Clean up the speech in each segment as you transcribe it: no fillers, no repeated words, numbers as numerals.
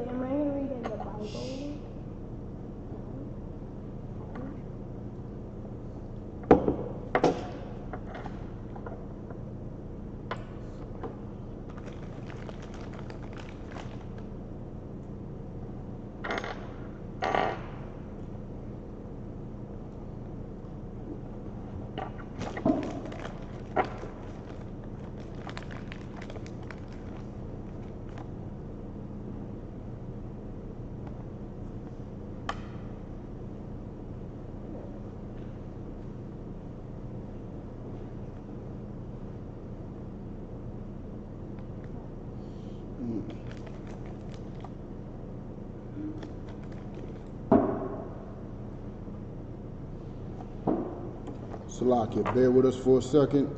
wait, am I going to read in the Bible? Salakia, bear with us for a second.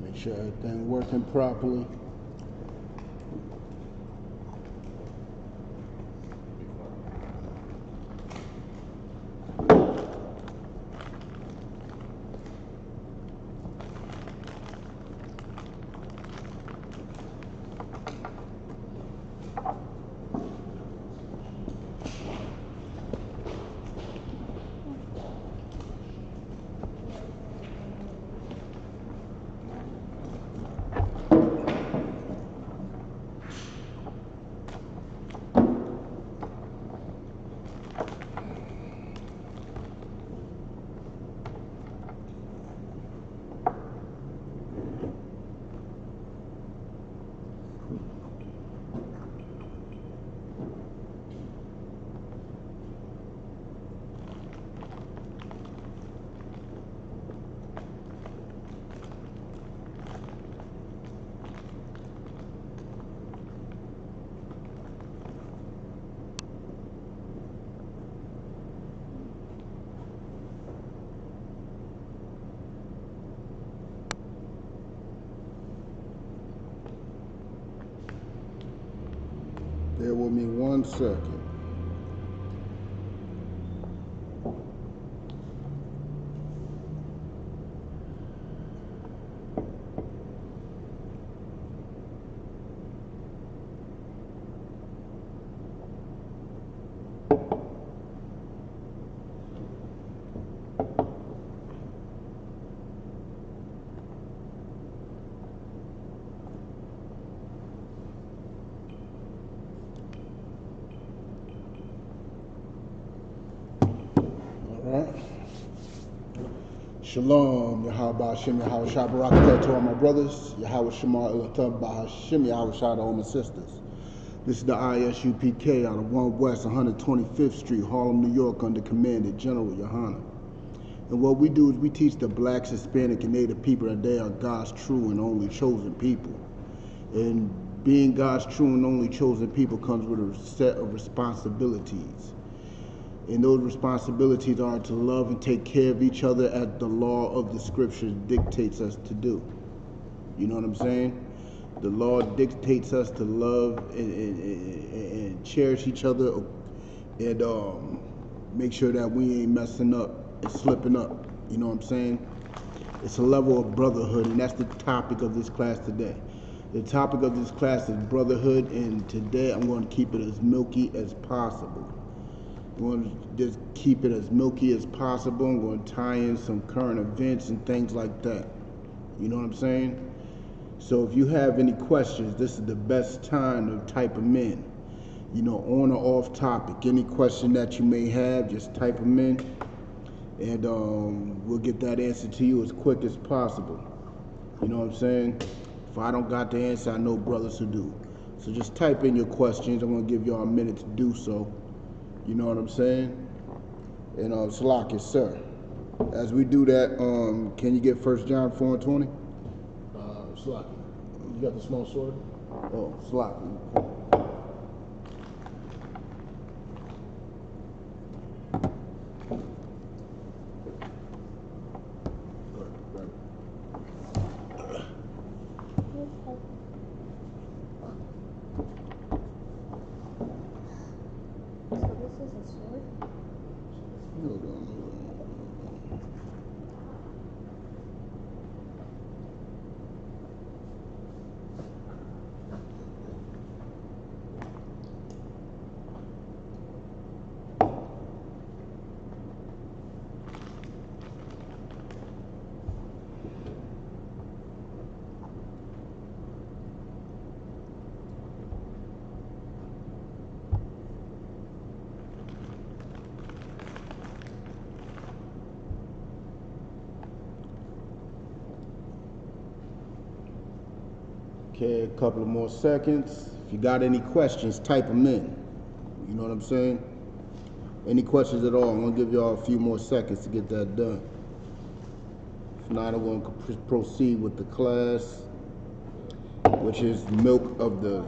Make sure everything working properly. Bear with me 1 second. Shalom, Yahweh Hashem, Yahweh Shah Barakatah to all my brothers, Yahweh Shema Ilatab Bahashem, Yahweh Shah to all my sisters. This is the ISUPK out of 1 West 125th Street, Harlem, New York, under command of General Yohana. And what we do is we teach the blacks, Hispanic, and Native people that they are God's true and only chosen people. And being God's true and only chosen people comes with a set of responsibilities. And those responsibilities are to love and take care of each other as the law of the scriptures dictates us to do. You know what I'm saying? The law dictates us to love and cherish each other and make sure that we ain't messing up and slipping up. You know what I'm saying? It's a level of brotherhood, and that's the topic of this class today. The topic of this class is brotherhood, and today I'm going to keep it as milky as possible. I'm going to just keep it as milky as possible. I'm going to tie in some current events and things like that. You know what I'm saying? So if you have any questions, this is the best time to type them in. You know, on or off topic. Any question that you may have, just type them in. And we'll get that answer to you as quick as possible. You know what I'm saying? If I don't got the answer, I know brothers who do. So just type in your questions. I'm going to give y'all a minute to do so. You know what I'm saying? And Salak, sir. As we do that, can you get 1 John 4:20? Salak, you got the small sword? Oh, Salak. Okay, a couple of more seconds. If you got any questions, type them in. You know what I'm saying? Any questions at all? I'm gonna give y'all a few more seconds to get that done. If not, I'm gonna proceed with the class, which is milk of the,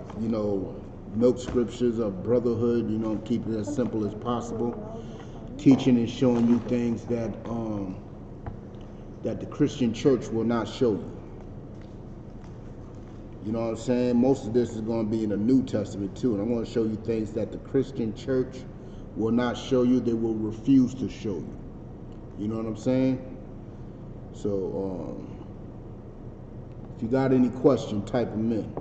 milk scriptures of brotherhood. Keep it as simple as possible. Teaching and showing you things that that the Christian church will not show you. You know what I'm saying? Most of this is going to be in the New Testament too, and I'm going to show you things that the Christian church will not show you. They will refuse to show you. You know what I'm saying? So, if you got any question, type them in.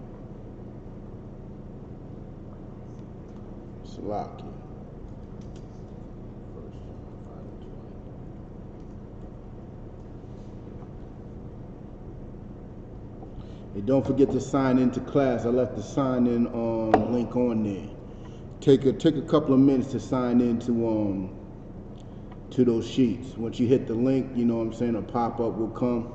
Salaki. And don't forget to sign into class. I left the sign in link on there. Take a couple of minutes to sign into to those sheets. Once you hit the link, you know what I'm saying, a pop-up will come.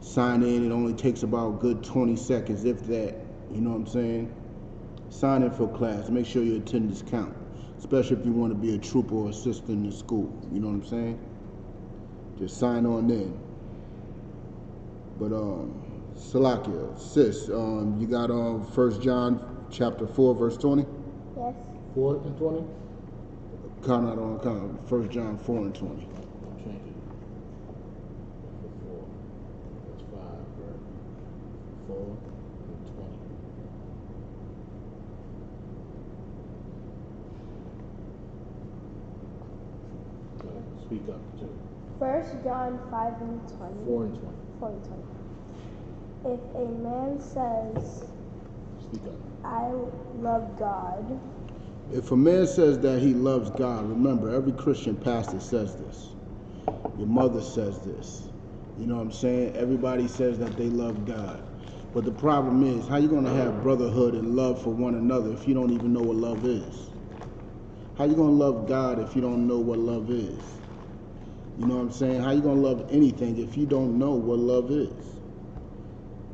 Sign in. It only takes about a good 20 seconds, if that. You know what I'm saying? Sign in for class. Make sure your attendance counts, especially if you want to be a trooper or assistant in school. You know what I'm saying? Just sign on in. But Salakia, sis, you got 1 John chapter 4, verse 20? Yes. 4 and 20? Count out on count. 1 John 4 and 20. Change it. For 4. That's 5, right? 4 and 20. Okay, speak up too. 1 John 5 and 20. 4 and 20. 4 and 20. If a man says, Speak up. I love God. If a man says that he loves God, remember, every Christian pastor says this. Your mother says this. You know what I'm saying? Everybody says that they love God. But the problem is, how you going to have brotherhood and love for one another if you don't even know what love is? How you going to love God if you don't know what love is? You know what I'm saying? How you going to love anything if you don't know what love is?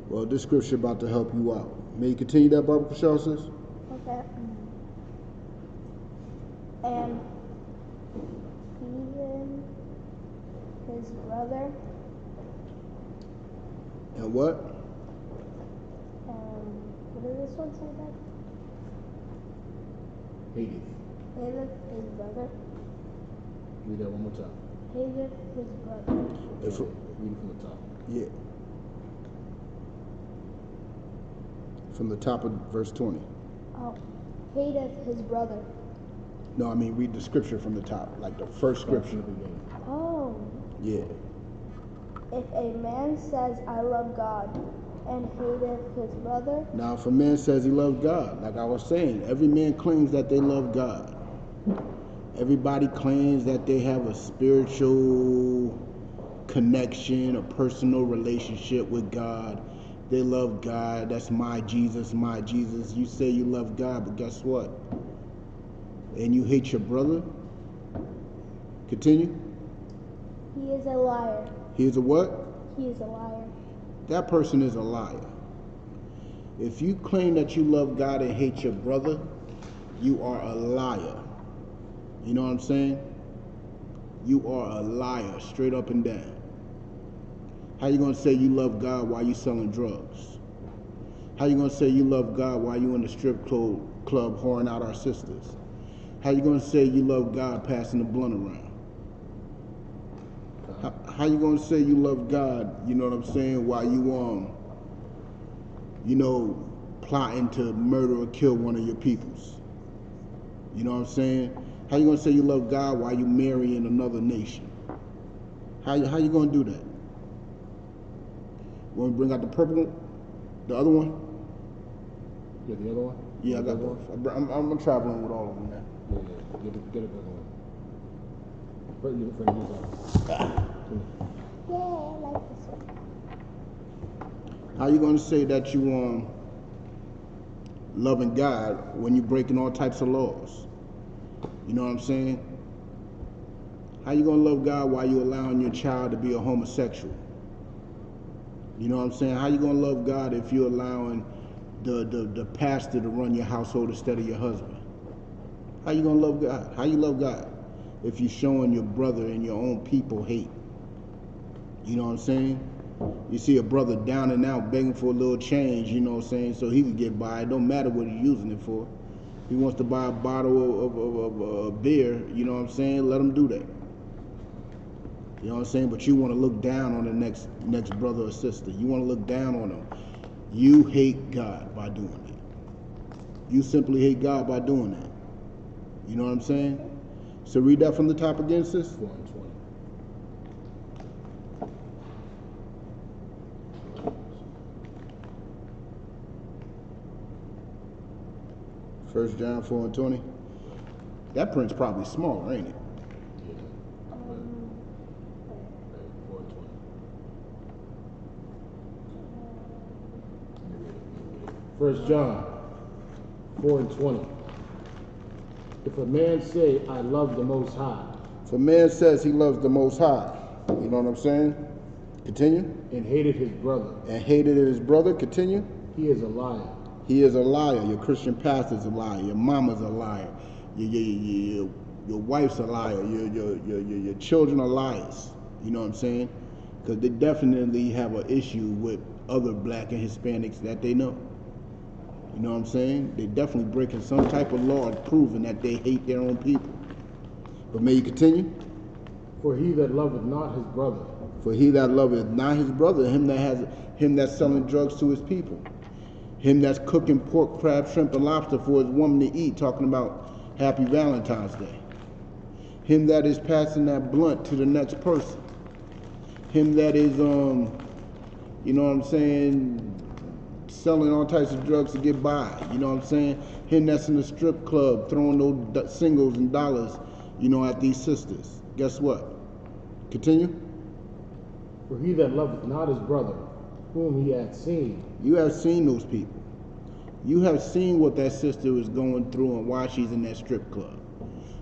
Well, this scripture about to help you out. May you continue that, Barbara Pashal, sis? Okay. And even his brother. And what? What does this one say then? Hateth. Hateth his brother. Read that one more time. Hateth his brother. Read it from the top. Yeah. From the top of verse 20. Oh. Hateth his brother. No, I mean read the scripture from the top, like the first scripture. Oh. Yeah. If a man says, I love God, and hateth his brother. Now, if a man says he loves God, like I was saying, every man claims that they love God. Everybody claims that they have a spiritual connection, a personal relationship with God. They love God. That's my Jesus, my Jesus. You say you love God, but guess what? And you hate your brother? Continue. He is a liar. He is a what? He is a liar. That person is a liar. If you claim that you love God and hate your brother, you are a liar. You know what I'm saying? You are a liar, straight up and down. How you gonna say you love God while you selling drugs? How you gonna say you love God while you in the strip club whoring out our sisters? How you gonna say you love God passing the blunt around? How you gonna say you love God, you know what I'm saying, while you plotting to murder or kill one of your peoples? You know what I'm saying? How you gonna say you love God while you marrying another nation? How you gonna do that? Want to bring out the purple one? The other one? Yeah, the other one? Yeah, I got both. I'm traveling with all of them now. Yeah. Get it back on. Bring it on. Yeah, I like this one. How you gonna say that you loving God when you breaking all types of laws? You know what I'm saying? How you gonna love God while you allowing your child to be a homosexual? You know what I'm saying? How you gonna love God if you're allowing the pastor to run your household instead of your husband? How you gonna love God? How you love God if you're showing your brother and your own people hate? You know what I'm saying? You see a brother down and out begging for a little change, you know what I'm saying, so he can get by. It don't matter what he's using it for. He wants to buy a bottle of beer, you know what I'm saying? Let him do that. You know what I'm saying? But you want to look down on the next brother or sister. You want to look down on them. You hate God by doing that. You simply hate God by doing that. You know what I'm saying? So read that from the top again, sis. 4 and 20. 1 John 4 and 20. That print's probably smaller, ain't it? Yeah. 4 and 20. 1 John 4 and 20. If a man say, I love the Most High, If a man says he loves the Most High, you know what I'm saying? Continue. and hated his brother, And hated his brother, continue. he is a liar. He is a liar. Your Christian pastor's a liar. Your mama's a liar. Your wife's a liar. Your children are liars. You know what I'm saying? Because they definitely have an issue with other black and Hispanics that they know. You know what I'm saying? They definitely breaking some type of law proving that they hate their own people. But may you continue? For he that loveth not his brother, For he that loveth not his brother, him that's selling drugs to his people, him that's cooking pork, crab, shrimp, and lobster for his woman to eat, talking about Happy Valentine's Day. Him that is passing that blunt to the next person. Him that is, you know what I'm saying, selling all types of drugs to get by. You know what I'm saying? Him that's in the strip club throwing those singles and dollars, you know, at these sisters. Guess what? Continue. for he that loveth not his brother, whom he hath seen, You have seen those people. You have seen what that sister is going through and why she's in that strip club.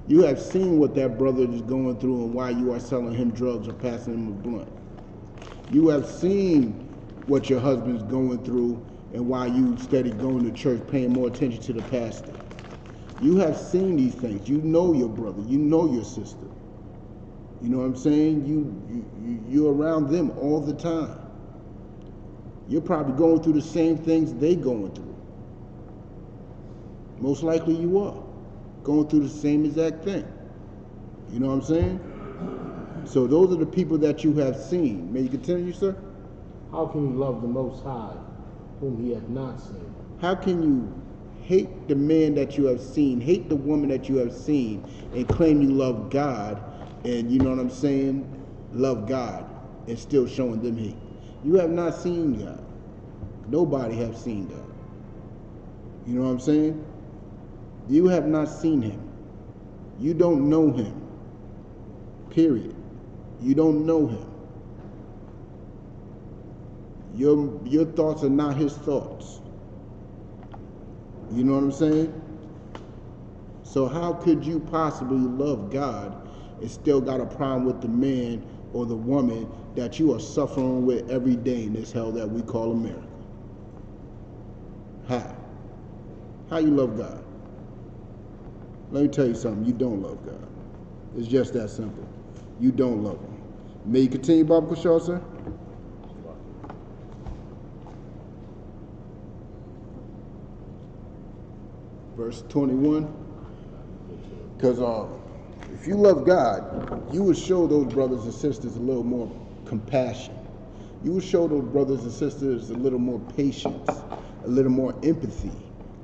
You have seen what that brother is going through and why you are selling him drugs or passing him a blunt. You have seen what your husband's going through and why you steady going to church, paying more attention to the pastor. You have seen these things. You know your brother. You know your sister. You know what I'm saying? You're around them all the time. You're probably going through the same things they going through. Most likely you are going through the same exact thing. You know what I'm saying? So those are the people that you have seen. May you continue, sir? how can he love the Most High, whom he hath not seen? How can you hate the man that you have seen, hate the woman that you have seen, and claim you love God, and you know what I'm saying, love God, and still showing them hate? You have not seen God. Nobody have seen God. You know what I'm saying? You have not seen him. You don't know him. Period. You don't know him. Your thoughts are not his thoughts. You know what I'm saying? So how could you possibly love God and still got a problem with the man or the woman that you are suffering with every day in this hell that we call America? How? How you love God? Let me tell you something. You don't love God. It's just that simple. You don't love him. May you continue, Baba Kushal, sir? Verse 21. Because if you love God, you would show those brothers and sisters a little more compassion. You would show those brothers and sisters a little more patience, a little more empathy,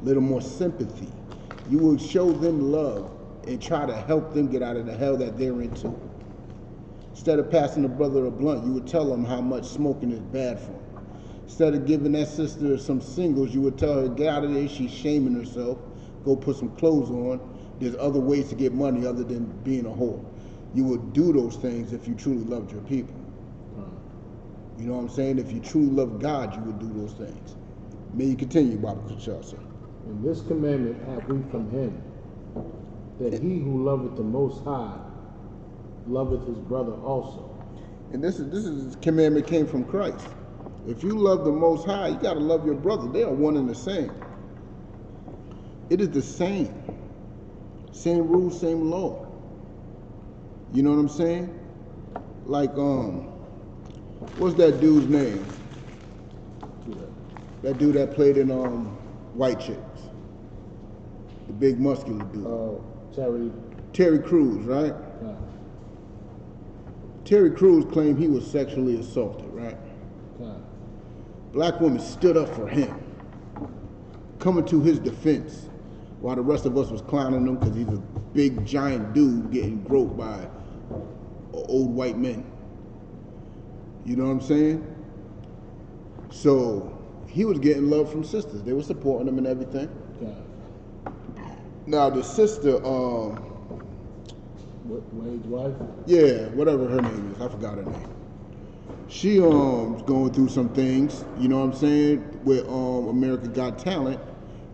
a little more sympathy. You would show them love and try to help them get out of the hell that they're into. Instead of passing a brother a blunt, you would tell them how much smoking is bad for them. Instead of giving that sister some singles, you would tell her, get out of there, she's shaming herself, go put some clothes on. There's other ways to get money other than being a whore. You would do those things if you truly loved your people. You know what I'm saying? If you truly love God, you would do those things. May you continue, Baba Kushal, sir. And this commandment have we from him, that he who loveth the Most High loveth his brother also. And this is commandment came from Christ. If you love the Most High, you got to love your brother. They are one and the same. It is the same. Same rules, same law. You know what I'm saying? Like, what's that dude's name? That dude that played in White Chicks. The big muscular dude. Oh, Terry Crews, right? Yeah. Terry Crews claimed he was sexually assaulted, right? Yeah. Black women stood up for him, coming to his defense, while the rest of us was clowning him because he's a big, giant dude getting groped by old white men. You know what I'm saying? So he was getting love from sisters. They were supporting him and everything. Yeah. Now the sister, Wade's wife? yeah, whatever her name is, I forgot her name. She was going through some things, you know what I'm saying, with America Got Talent,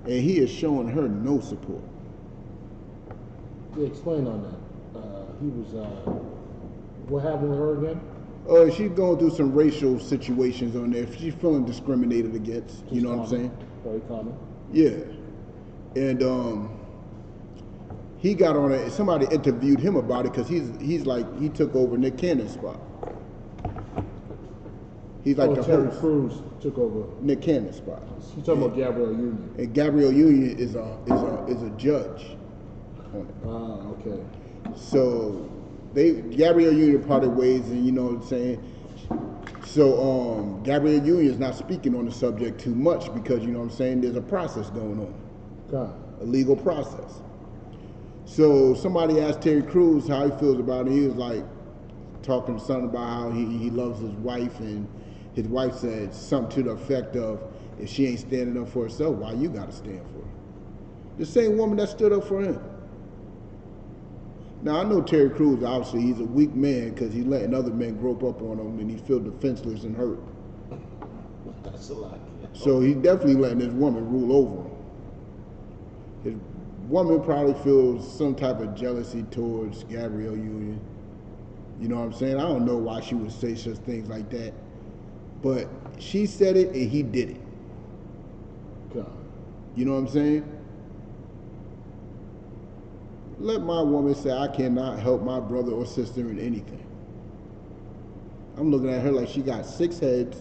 and he is showing her no support. Yeah, explain on that. He was, what happened with her again? She's going through some racial situations on there. She's feeling discriminated against, you know what I'm saying? Very common. Yeah. And he got on it, somebody interviewed him about it because he's like, he took over Nick Cannon's spot. He's like the Terry host. Crews took over Nick Cannon's spot. You talking about Gabrielle Union? And Gabrielle Union is a judge on it. Ah, okay. So Gabrielle Union parted ways, and you know what I'm saying. So Gabrielle Union is not speaking on the subject too much because you know what I'm saying. There's a process going on, God. a legal process. So somebody asked Terry Crews how he feels about it. He was like talking something about how he loves his wife, and his wife said something to the effect of, if she ain't standing up for herself, why you gotta stand for her? The same woman that stood up for him. Now I know Terry Crews, obviously he's a weak man because he's letting other men grope up on him and he feel defenseless and hurt. That's a lot. Yeah. So he's definitely letting his woman rule over him. His woman probably feels some type of jealousy towards Gabrielle Union. You know what I'm saying? I don't know why she would say such things like that. But she said it and he did it. God. You know what I'm saying? Let my woman say I cannot help my brother or sister in anything. I'm looking at her like she got 6 heads,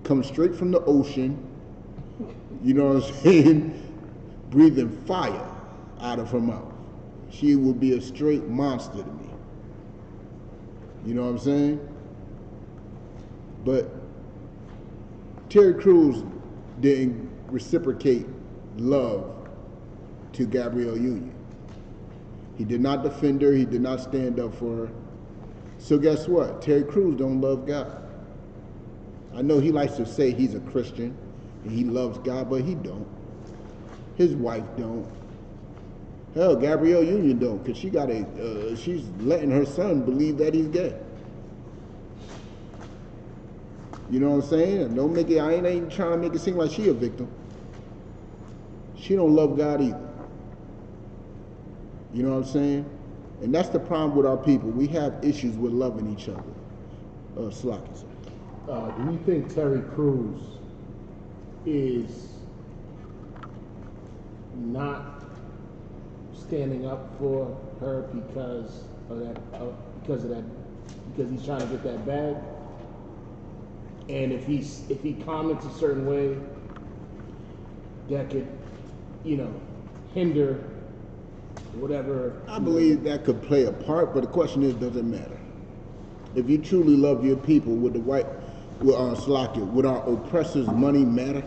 come straight from the ocean, you know what I'm saying? Breathing fire out of her mouth. She would be a straight monster to me. You know what I'm saying? But Terry Crews didn't reciprocate love to Gabrielle Union. He did not defend her. He did not stand up for her. So guess what? Terry Crews don't love God. I know he likes to say he's a Christian and he loves God, but he don't. His wife don't. Hell, Gabrielle Union don't, because she's letting her son believe that he's gay. You know what I'm saying? Don't make it, I ain't trying to make it seem like she a victim. She don't love God either. You know what I'm saying? And that's the problem with our people. We have issues with loving each other. Slocky, sir. Do you think Terry Crews is not standing up for her because he's trying to get that bag? And if he comments a certain way, that could, hinder whatever. I believe that could play a part, but the question is, does it matter? If you truly love your people, would our oppressors' money matter?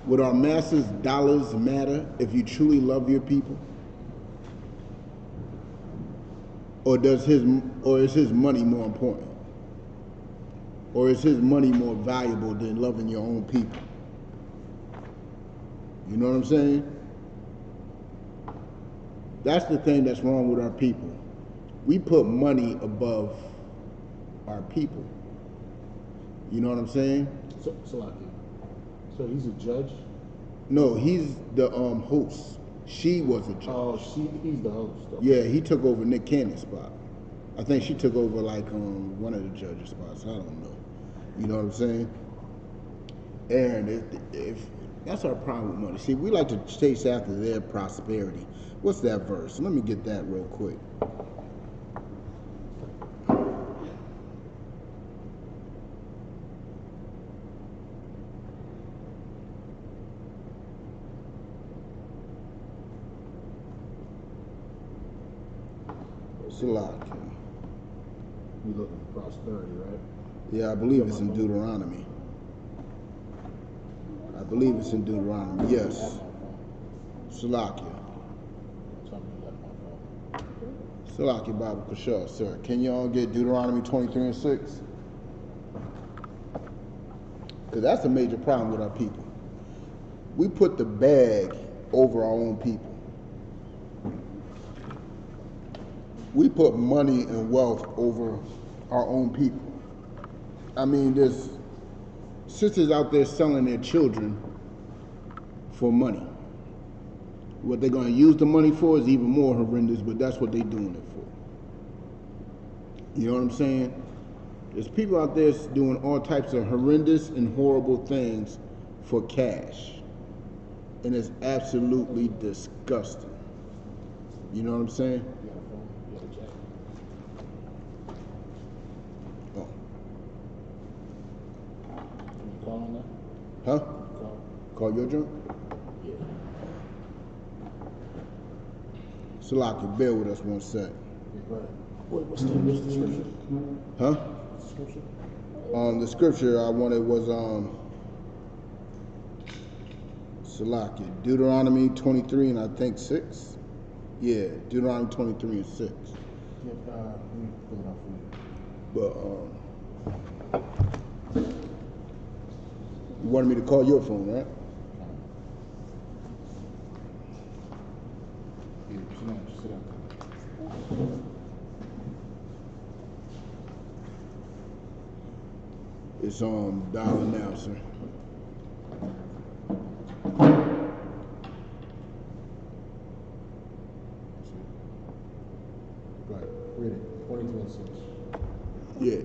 Would our masters' dollars matter if you truly love your people? Or is his money more important? Or is his money more valuable than loving your own people? You know what I'm saying? That's the thing that's wrong with our people. We put money above our people. You know what I'm saying? So he's a judge? No, he's the host. She was a judge. Oh, he's the host. Okay. Yeah, he took over Nick Cannon's spot. I think she took over like one of the judges' spots. I don't know. You know what I'm saying? And if that's our problem with money. See, we like to chase after their prosperity. What's that verse? Let me get that real quick. Salak. You looking for prosperity, right? Yeah, I believe it's in Deuteronomy. I believe it's in Deuteronomy. Yes. Salakia. Salakia Bible Kashar, sir. Can y'all get Deuteronomy 23 and 6? Because that's a major problem with our people. We put the bag over our own people. We put money and wealth over our own people. I mean, there's sisters out there selling their children for money. What they're going to use the money for is even more horrendous, but that's what they're doing it for. You know what I'm saying? There's people out there doing all types of horrendous and horrible things for cash. And it's absolutely disgusting. You know what I'm saying? Oh. Can you call on that? Huh? Call your junk? Yeah. Salaki, bear with us one sec. What's the scripture? Huh? What's the scripture? The scripture I wanted was Salaki, Deuteronomy 23 and I think 6. Yeah, Deuteronomy 23 and 6. Yeah, let me pull it out for But you. you wanted me to call your phone, right? Yeah, sit down. It's dialing now, sir. Right, read it. 22 and 6. Yeah.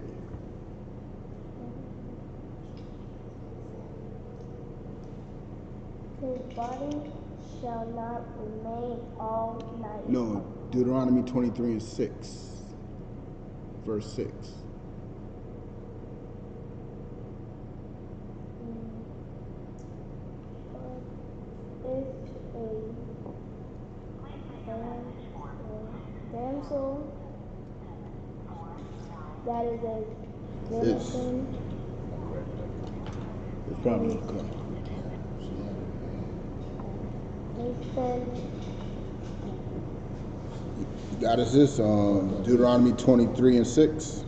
His body shall not remain all night. No, Deuteronomy 23 and 6. Verse 6. If a damsel that is a virgin, It's probably gonna come. You got us this Deuteronomy 23 and 6.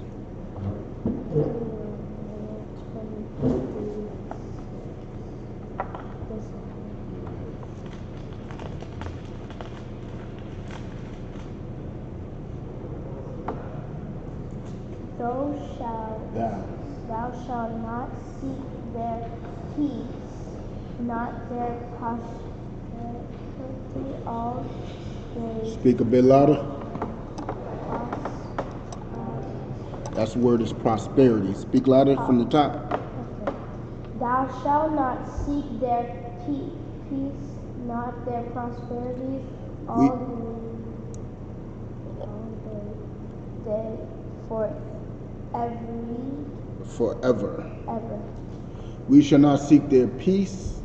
Thou shalt not seek their peace, not their prosperity all days. Speak a bit louder. That's the word is prosperity. Speak louder from the top. Okay. Thou shalt not seek their peace, not their prosperity all day forever. Ever. We shall not seek their peace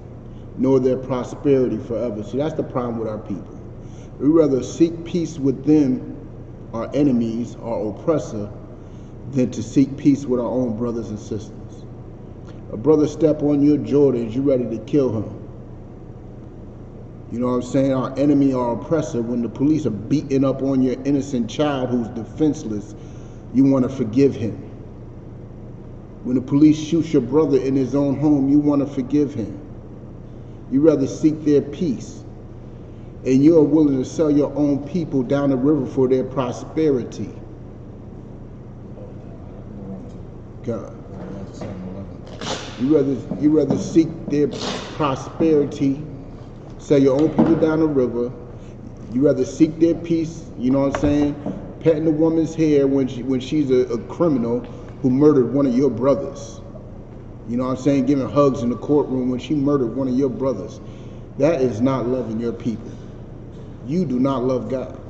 nor their prosperity forever. See, that's the problem with our people. We rather seek peace with them, our enemies, our oppressor, than to seek peace with our own brothers and sisters. A brother step on your Jordans, you ready to kill him. You know what I'm saying? Our enemy, our oppressor, when the police are beating up on your innocent child who's defenseless, you want to forgive him. When the police shoot your brother in his own home, you want to forgive him. You rather seek their peace. And you are willing to sell your own people down the river for their prosperity. God. You rather seek their prosperity, sell your own people down the river. You rather seek their peace, you know what I'm saying? Petting a woman's hair when she's a criminal who murdered one of your brothers. You know what I'm saying? Giving hugs in the courtroom when she murdered one of your brothers. That is not loving your people. You do not love God.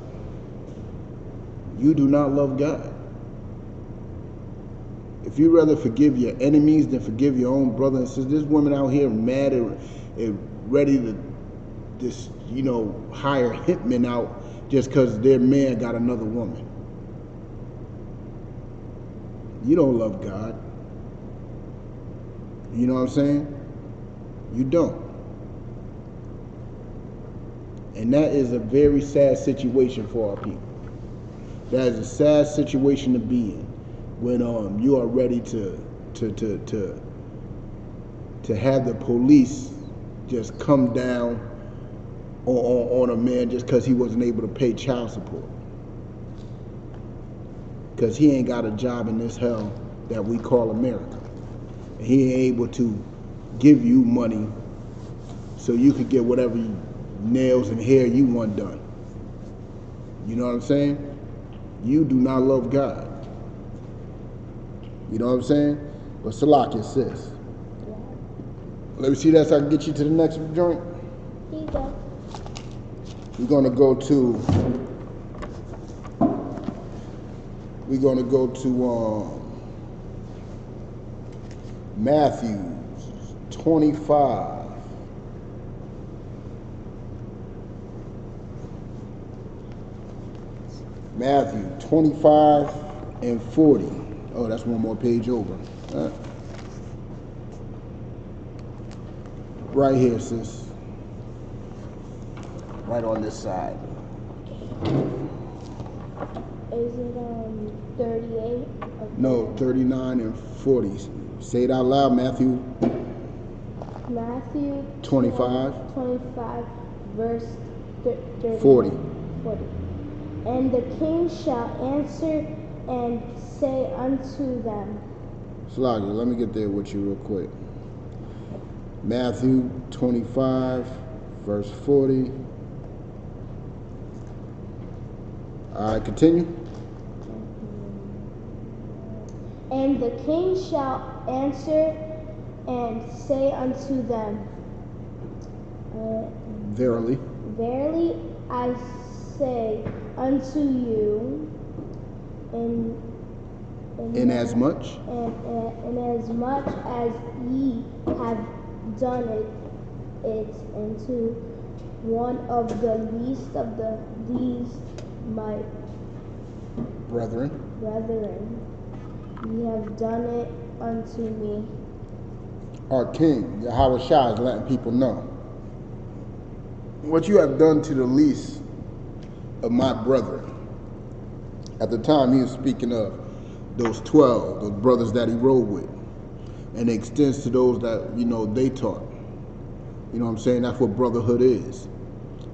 You do not love God. If you rather forgive your enemies than forgive your own brother and sister, there's women out here mad and ready to just, you know, hire hitmen out just because their man got another woman. You don't love God. You know what I'm saying? You don't. And that is a very sad situation for our people. That is a sad situation to be in when you are ready to have the police just come down on a man just because he wasn't able to pay child support. Because he ain't got a job in this hell that we call America. And he ain't able to give you money so you could get whatever nails and hair you want done. You know what I'm saying? You do not love God. You know what I'm saying? But Salakia, sis. Yeah. Let me see that so I can get you to the next joint. Here you go. We're gonna go to Matthew 25. Matthew 25 and 40. Oh, that's one more page over. Right here, sis. Right on this side. Is it 38? No, 39 and 40. Say it out loud, Matthew. Matthew 25. 25, verse 30, 40. 40. And the king shall answer and say unto them. Salakia, let me get there with you real quick. Matthew 25, verse 40. All right, continue. And the king shall answer and say unto them, Verily. Verily I say unto you, Inasmuch inasmuch as ye have done it unto one of the least of these my brethren, ye have done it unto me. our King, Yahweh Shah, is letting people know. What you have done to the least of my brethren. At the time, he was speaking of those 12, those brothers that he rode with. And it extends to those that, you know, they taught. You know what I'm saying? That's what brotherhood is.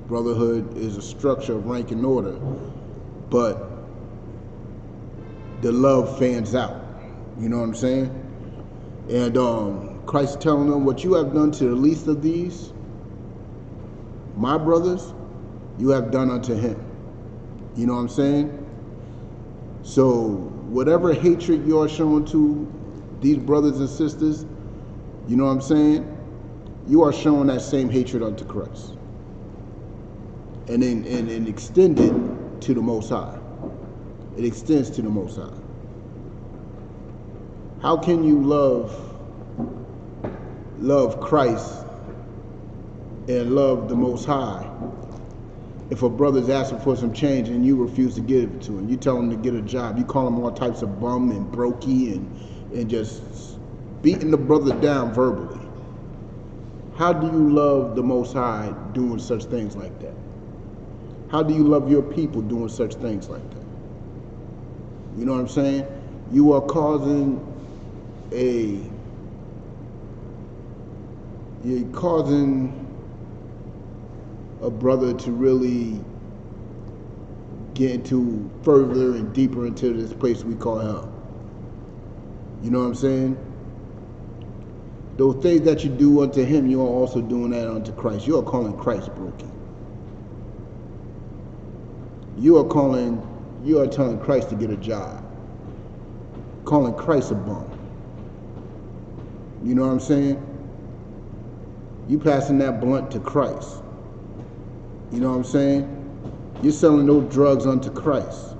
Brotherhood is a structure of rank and order, but the love fans out. You know what I'm saying? And Christ telling them, what you have done to the least of these, my brothers, you have done unto him. You know what I'm saying? So whatever hatred you are showing to these brothers and sisters, you know what I'm saying? You are showing that same hatred unto Christ. And then extend it to the Most High. It extends to the Most High. How can you love Christ and love the Most High if a brother's asking for some change and you refuse to give it to him? You tell him to get a job. You call him all types of bum and brokey and just beating the brother down verbally. How do you love the Most High doing such things like that? How do you love your people doing such things like that? You know what I'm saying? You are causing a brother to really get into further and deeper into this place we call hell. You know what I'm saying? Those things that you do unto him, you are also doing that unto Christ. You are calling Christ broken. You are telling Christ to get a job. Calling Christ a bum. You know what I'm saying? You passing that blunt to Christ. You know what I'm saying? You're selling those drugs unto Christ.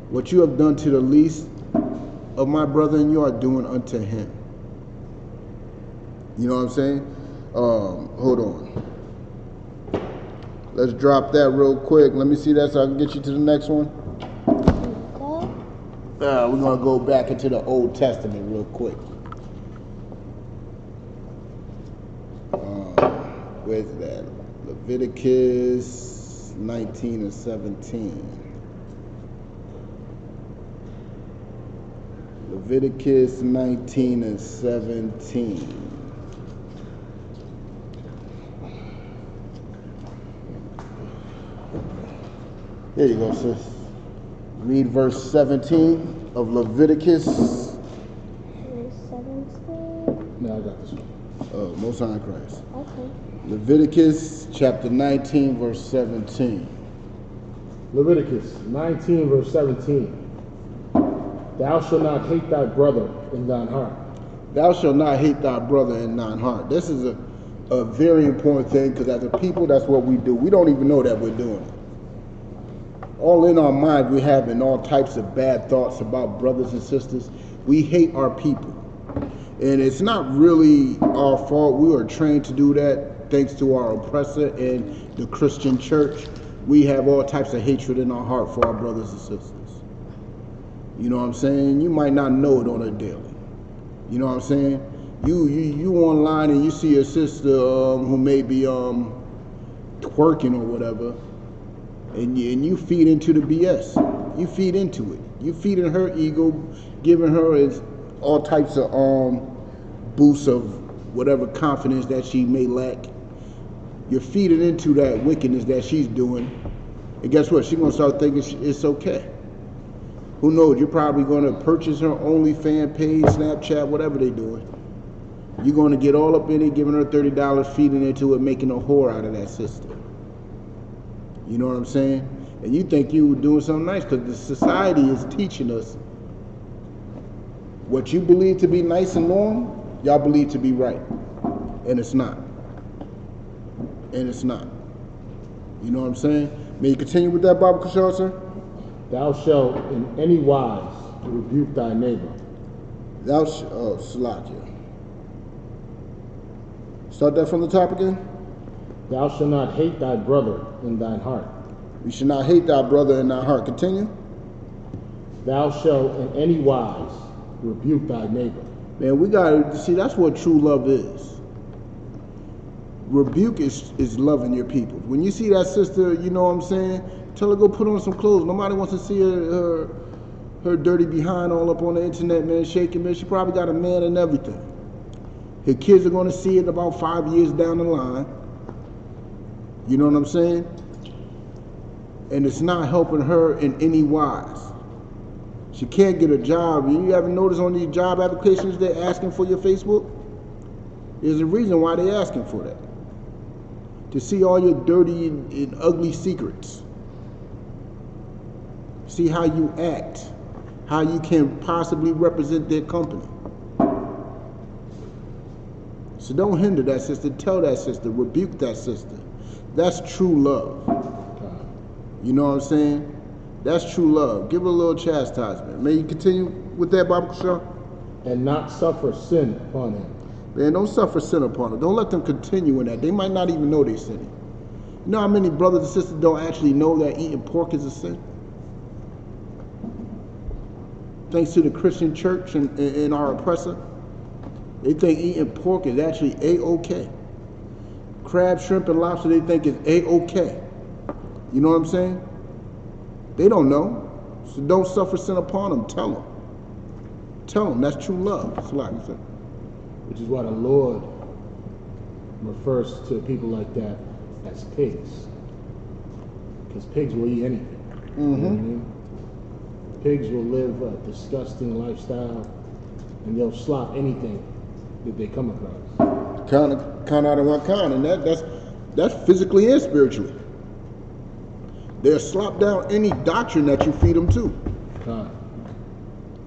What you have done to the least of my brother and you are doing unto him. You know what I'm saying? Hold on. Let's drop that real quick. Let me see that so I can get you to the next one. We're going to go back into the Old Testament real quick. Where's that? Leviticus 19 and 17. Leviticus 19 and 17. There you go, sis. Read verse 17 of Leviticus. Verse 17. No, I got this one. Oh, Most High Christ. Okay. Leviticus chapter 19, verse 17. Leviticus 19, verse 17. Thou shalt not hate thy brother in thine heart. Thou shalt not hate thy brother in thine heart. This is a very important thing, because as a people, that's what we do. We don't even know that we're doing it. All in our mind, we're having all types of bad thoughts about brothers and sisters. We hate our people. And it's not really our fault. We were trained to do that thanks to our oppressor and the Christian church. We have all types of hatred in our heart for our brothers and sisters. You know what I'm saying? You might not know it on a daily. You know what I'm saying? You online and you see a sister who may be twerking or whatever, and you feed into the BS. You feed into it. You feed in her ego, giving her all types of boosts of whatever confidence that she may lack. You're feeding into that wickedness that she's doing, and guess what? She's gonna start thinking it's okay. Who knows? You're probably gonna purchase her OnlyFans page, Snapchat, whatever they're doing. You're gonna get all up in it, giving her $30, feeding into it, making a whore out of that sister. You know what I'm saying? And you think you were doing something nice, because the society is teaching us what you believe to be nice and normal, y'all believe to be right. And it's not. And it's not. You know what I'm saying? May you continue with that, Baba Kishore, sir? Thou shalt in any wise rebuke thy neighbor. Salakia. Start that from the top again. Thou shalt not hate thy brother in thine heart. You should not hate thy brother in thy heart. Continue. Thou shalt in any wise rebuke thy neighbor. Man, we gotta see, that's what true love is. Rebuke is loving your people. When you see that sister, you know what I'm saying, tell her go put on some clothes. Nobody wants to see her dirty behind all up on the internet, man, shaking, man. She probably got a man and everything. Her kids are gonna see it about 5 years down the line. You know what I'm saying? And it's not helping her in any wise. She can't get a job. You ever notice on these job applications they're asking for your Facebook? There's a reason why they're asking for that. To see all your dirty and ugly secrets. See how you act. How you can possibly represent their company. So don't hinder that sister. Tell that sister. Rebuke that sister. That's true love. You know what I'm saying? That's true love. Give her a little chastisement. May you continue with that, Baba Kishore? And not suffer sin upon him. Man, don't suffer sin upon them. Don't let them continue in that. They might not even know they're sinning. You know how many brothers and sisters don't actually know that eating pork is a sin? Thanks to the Christian church and our oppressor. They think eating pork is actually A-OK. Crab, shrimp, and lobster they think is A-OK. You know what I'm saying? They don't know. So don't suffer sin upon them. Tell them. Tell them. That's true love. That's what I say. Which is why the Lord refers to people like that as pigs. Because pigs will eat anything. Mm-hmm. You know what I mean? Pigs will live a disgusting lifestyle, and they'll slop anything that they come across. Kind out of one kind, and that's physically and spiritually. They'll slop down any doctrine that you feed them to. Kind.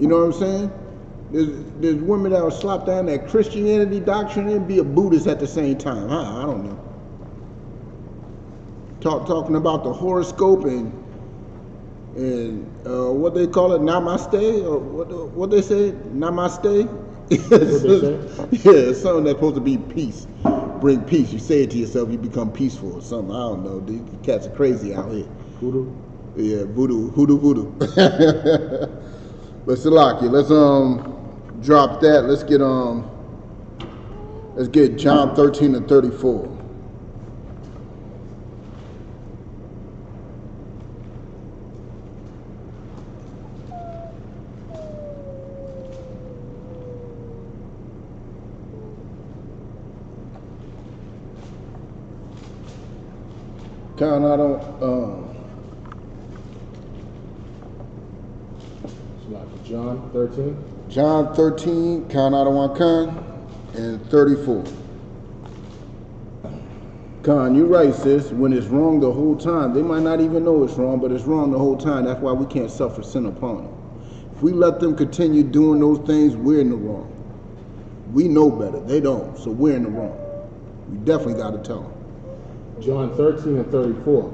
You know what I'm saying? There's women that will slop down that Christianity doctrine and be a Buddhist at the same time. I don't know. Talking about the horoscope and what they call it, namaste, or what they say, namaste. Yeah, it's something that's supposed to be peace, bring peace. You say it to yourself, you become peaceful or something. I don't know. These cats are crazy out here. Voodoo. Yeah, voodoo. But Salaki, let's drop that. Let's get John 13 and 34. Count out on John 13. John 13, count out on one Khan, and 34. Khan, you're right, sis. When it's wrong the whole time, they might not even know it's wrong, but it's wrong the whole time. That's why we can't suffer sin upon them. If we let them continue doing those things, we're in the wrong. We know better. They don't, so we're in the wrong. We definitely got to tell them. John 13 and 34.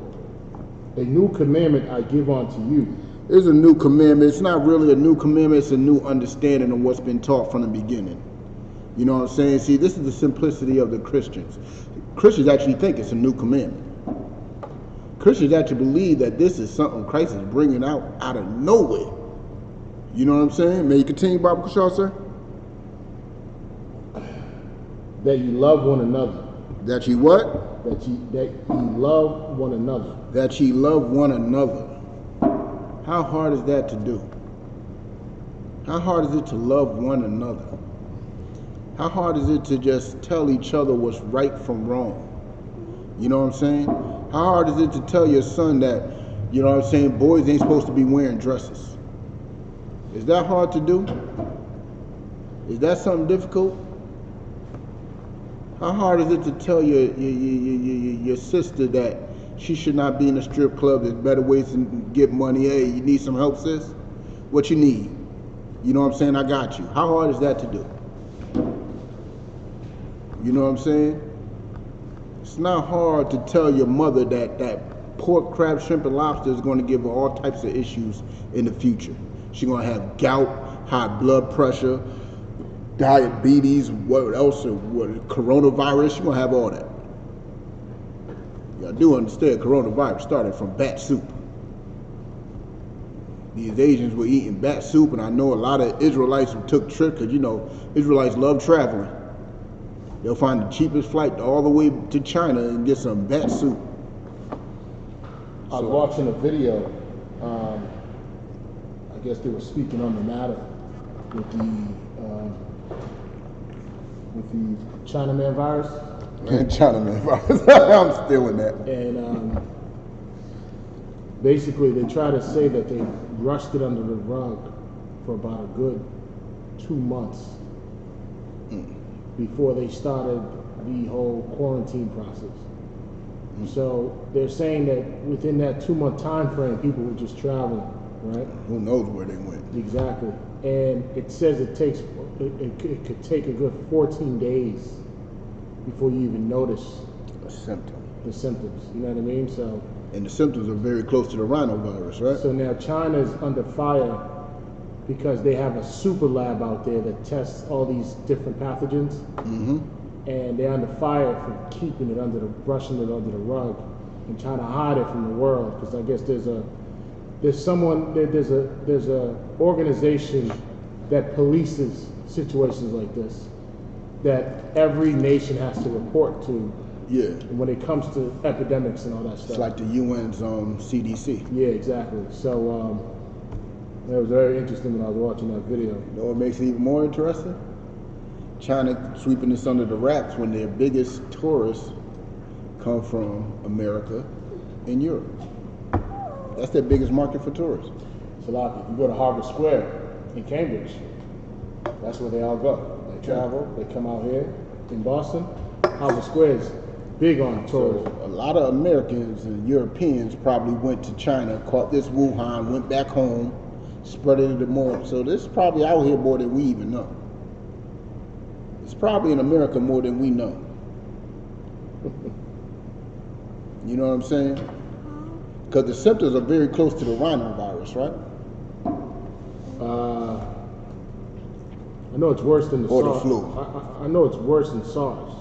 A new commandment I give unto you. It's a new commandment. It's not really a new commandment. It's a new understanding of what's been taught from the beginning. You know what I'm saying? See, this is the simplicity of the Christians. Christians actually think it's a new commandment. Christians actually believe that this is something Christ is bringing out of nowhere. You know what I'm saying? May you continue, Baba Kushal, sir? That you love one another. That ye what? That ye love one another. That ye love one another. How hard is that to do? How hard is it to love one another? How hard is it to just tell each other what's right from wrong? You know what I'm saying? How hard is it to tell your son that, you know what I'm saying, boys ain't supposed to be wearing dresses? Is that hard to do? Is that something difficult? How hard is it to tell your sister that she should not be in a strip club? There's better ways to get money. Hey, you need some help, sis? What you need? You know what I'm saying? I got you. How hard is that to do? You know what I'm saying? It's not hard to tell your mother that pork, crab, shrimp, and lobster is going to give her all types of issues in the future. She's going to have gout, high blood pressure, diabetes, what else, coronavirus. She's going to have all that. I do understand coronavirus started from bat soup. These Asians were eating bat soup, and I know a lot of Israelites who took trips, because, you know, Israelites love traveling. They'll find the cheapest flight all the way to China and get some bat soup. I was watching a video. I guess they were speaking on the matter with the Chinaman virus. Chinaman virus. I'm still in that. And basically, they try to say that they rushed it under the rug for about a good 2 months before they started the whole quarantine process. So they're saying that within that 2 month time frame, people were just traveling, right? Who knows where they went? Exactly. And it says it could take a good 14 days before you even notice A symptom. the symptoms. You know what I mean? So. And the symptoms are very close to the rhinovirus, right? So now China is under fire because they have a super lab out there that tests all these different pathogens. Mm-hmm. And they're under fire for keeping it brushing it under the rug and trying to hide it from the world. Because I guess there's a organization that polices situations like this that every nation has to report to. Yeah. When it comes to epidemics and all that stuff. It's like the UN's CDC. Yeah, exactly. So it was very interesting when I was watching that video. You know what makes it even more interesting? China sweeping this under the wraps when their biggest tourists come from America and Europe. That's their biggest market for tourists. So like if you go to Harvard Square in Cambridge, that's where they all go. They travel, they come out here in Boston. Harvard Square is big on tourism. So a lot of Americans and Europeans probably went to China, caught this Wuhan, went back home, spread it more. So this is probably out here more than we even know. It's probably in America more than we know. You know what I'm saying? Because the symptoms are very close to the rhinovirus, right? I know it's worse than the Or SARS. the flu. I know it's worse than SARS.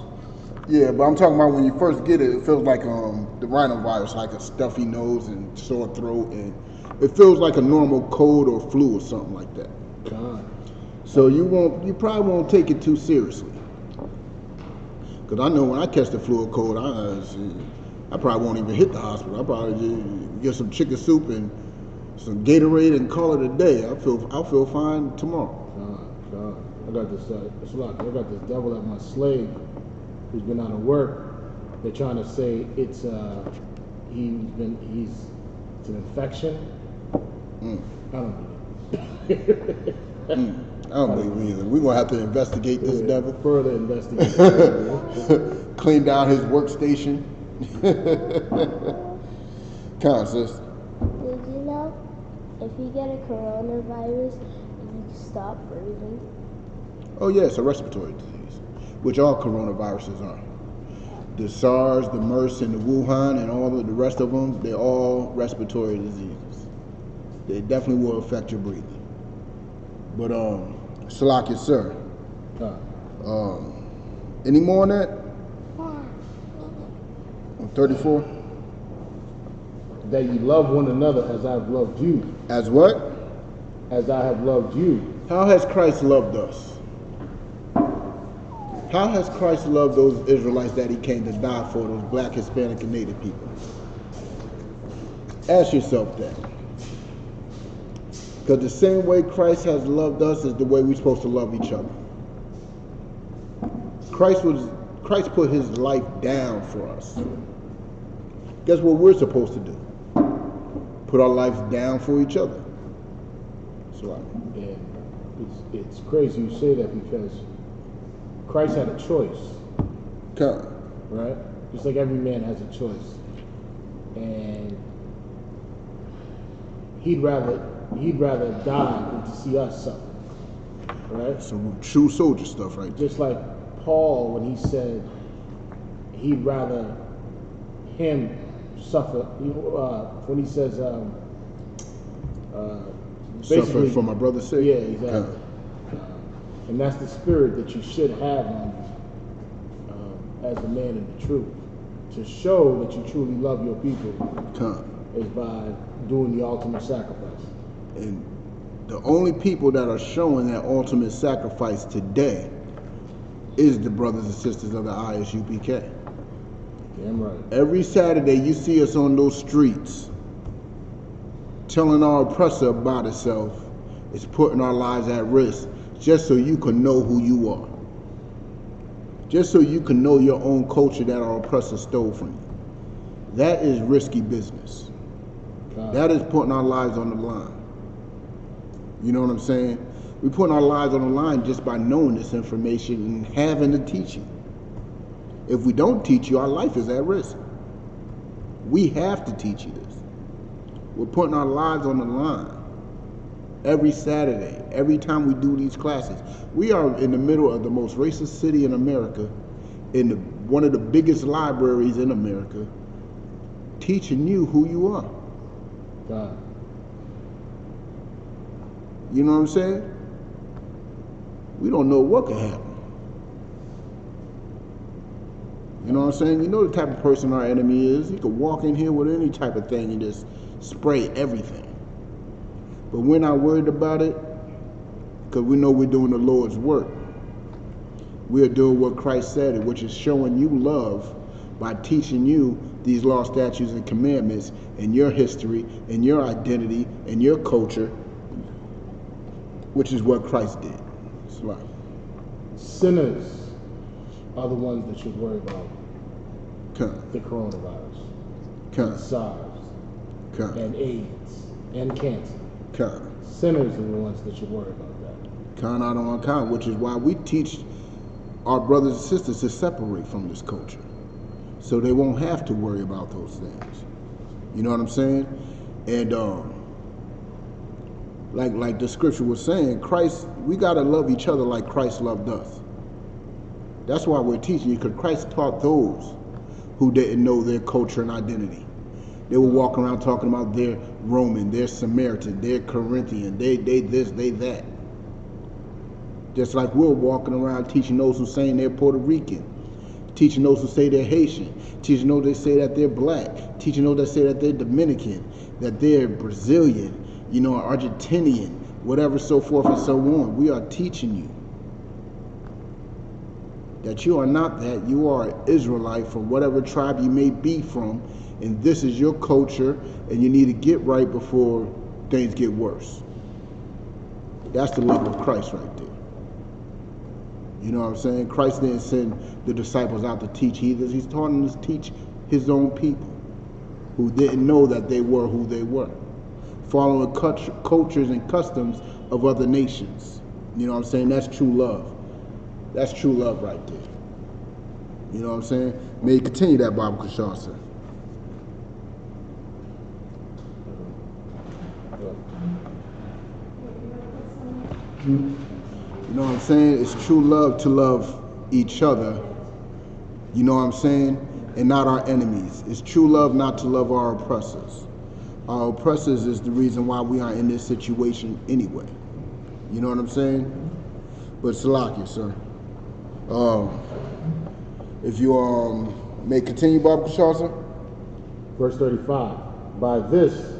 Yeah, but I'm talking about when you first get it, it feels like the rhinovirus, like a stuffy nose and sore throat, and it feels like a normal cold or flu or something like that. God. So you probably won't take it too seriously. Because I know when I catch the flu or cold, I probably won't even hit the hospital. I probably just get some chicken soup and some Gatorade and call it a day. I'll feel fine tomorrow. God. I got this devil at my slave who's been out of work. They're trying to say it's an infection. I don't believe it. I don't believe it either. We're gonna have to investigate this devil. Further investigate. Clean down his workstation. Come on, sis. Did you know if you get a coronavirus, you stop breathing? Oh yeah, it's a respiratory disease, which all coronaviruses are. The SARS, the MERS, and the Wuhan, and all of the rest of them, they're all respiratory diseases. They definitely will affect your breathing. But Salakia, sir. Any more on that? On 34? That you love one another as I've loved you. As what? As I have loved you. How has Christ loved us? How has Christ loved those Israelites that he came to die for, those black, Hispanic, and Native people? Ask yourself that. Because the same way Christ has loved us is the way we're supposed to love each other. Christ put his life down for us. Guess what we're supposed to do? Put our lives down for each other. So and it's crazy you say that because Christ had a choice. Come. Right? Just like every man has a choice. And he'd rather die than to see us suffer. Right? Some true soldier stuff right there. Just like Paul when he said he'd rather him suffer, when he says Suffer for my brother's sake? Yeah, exactly. And that's the spirit that you should have on you as a man in the truth. To show that you truly love your people is by doing the ultimate sacrifice. And the only people that are showing that ultimate sacrifice today is the brothers and sisters of the ISUPK. Damn right. Every Saturday you see us on those streets telling our oppressor about itself. It's putting our lives at risk just so you can know who you are. Just so you can know your own culture that our oppressor stole from you. That is risky business. That is putting our lives on the line. You know what I'm saying? We're putting our lives on the line just by knowing this information and having to teach you. If we don't teach you, our life is at risk. We have to teach you this. We're putting our lives on the line. Every Saturday, every time we do these classes. We are in the middle of the most racist city in America, in one of the biggest libraries in America, teaching you who you are. God. You know what I'm saying? We don't know what can happen. You know what I'm saying? You know the type of person our enemy is. He could walk in here with any type of thing and just spray everything. But we're not worried about it because we know we're doing the Lord's work. We're doing what Christ said, which is showing you love by teaching you these law, statutes, and commandments and your history and your identity and your culture, which is what Christ did. It's like sinners are the ones that should worry about the coronavirus, and SARS, and AIDS, and cancer. Sinners are the ones that should worry about that. Out on account, which is why we teach our brothers and sisters to separate from this culture, so they won't have to worry about those things. You know what I'm saying? And like the scripture was saying, Christ, we got to love each other like Christ loved us. That's why we're teaching you, because Christ taught those who didn't know their culture and identity. They were walking around talking about their Roman, their Samaritan, their Corinthian, they this, they that. Just like we're walking around teaching those who say they're Puerto Rican, teaching those who say they're Haitian, teaching those that say that they're black, teaching those that say that they're Dominican, that they're Brazilian, you know, Argentinian, whatever, so forth and so on. We are teaching you that you are not that. You are an Israelite from whatever tribe you may be from, and this is your culture, and you need to get right before things get worse. That's the love of Christ right there. You know what I'm saying? Christ didn't send the disciples out to teach heathens. He's taught them to teach his own people who didn't know that they were who they were, following cultures and customs of other nations. You know what I'm saying? That's true love. That's true love right there. You know what I'm saying? May you continue that, Bible Kashar, sir. You know what I'm saying? It's true love to love each other. You know what I'm saying? And not our enemies. It's true love not to love our oppressors. Our oppressors is the reason why we are in this situation anyway. You know what I'm saying? But Salakia, sir. If you may continue, Bible Kashar, sir. Verse 35. By this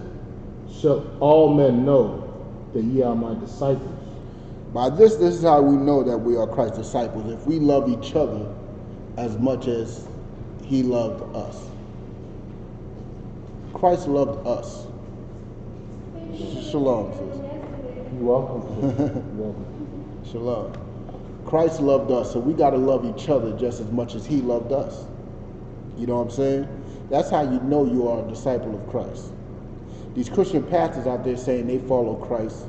shall all men know that ye are my disciples. By this is how we know that we are Christ's disciples, if we love each other as much as he loved us. Christ loved us. Shalom, sis. You're welcome. You're welcome. Shalom. Christ loved us, so we got to love each other just as much as he loved us. You know what I'm saying? That's how you know you are a disciple of Christ. These Christian pastors out there saying they follow Christ,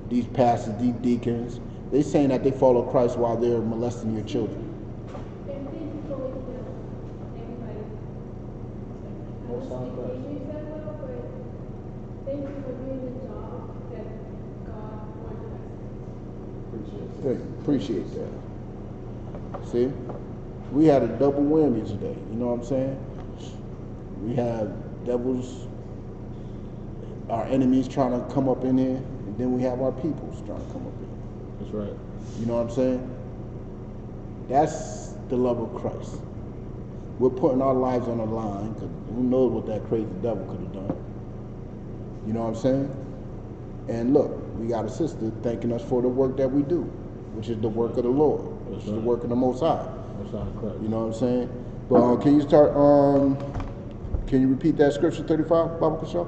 these pastors, these deacons, they're saying that they follow Christ while they're molesting your children. Appreciate that. See? We had a double whammy today. You know what I'm saying? We have devils, our enemies trying to come up in here, and then we have our peoples trying to come up in here. That's right. You know what I'm saying? That's the love of Christ. We're putting our lives on the line, because who knows what that crazy devil could have done. You know what I'm saying? And look, we got a sister thanking us for the work that we do, which is the work of the Lord, which is the work of the Most High. You know what I'm saying? But can you start, can you repeat that scripture 35, Bible Kashar?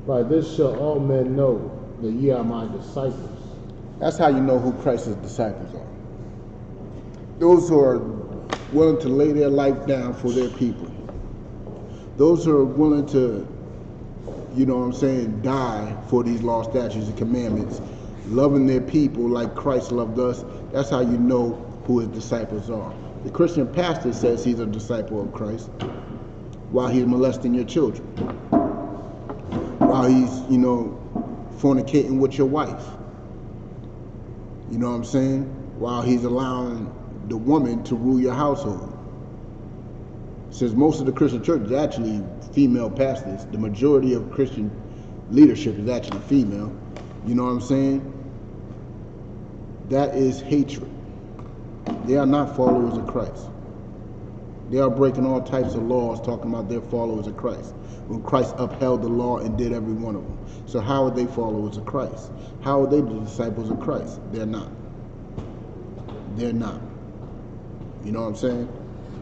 By this shall all men know that ye are my disciples. That's how you know who Christ's disciples are. Those who are willing to lay their life down for their people. Those who are willing to, you know what I'm saying, die for these law, statutes, and commandments, loving their people like Christ loved us. That's how you know who his disciples are. The Christian pastor says he's a disciple of Christ while he's molesting your children, while he's, you know, fornicating with your wife. You know what I'm saying? While he's allowing the woman to rule your household. Since most of the Christian church is actually female pastors, the majority of Christian leadership is actually female. You know what I'm saying? That is hatred. They are not followers of Christ. They are breaking all types of laws, talking about they're followers of Christ, when Christ upheld the law and did every one of them. So how are they followers of Christ? How are they the disciples of Christ? They're not. They're not. You know what I'm saying?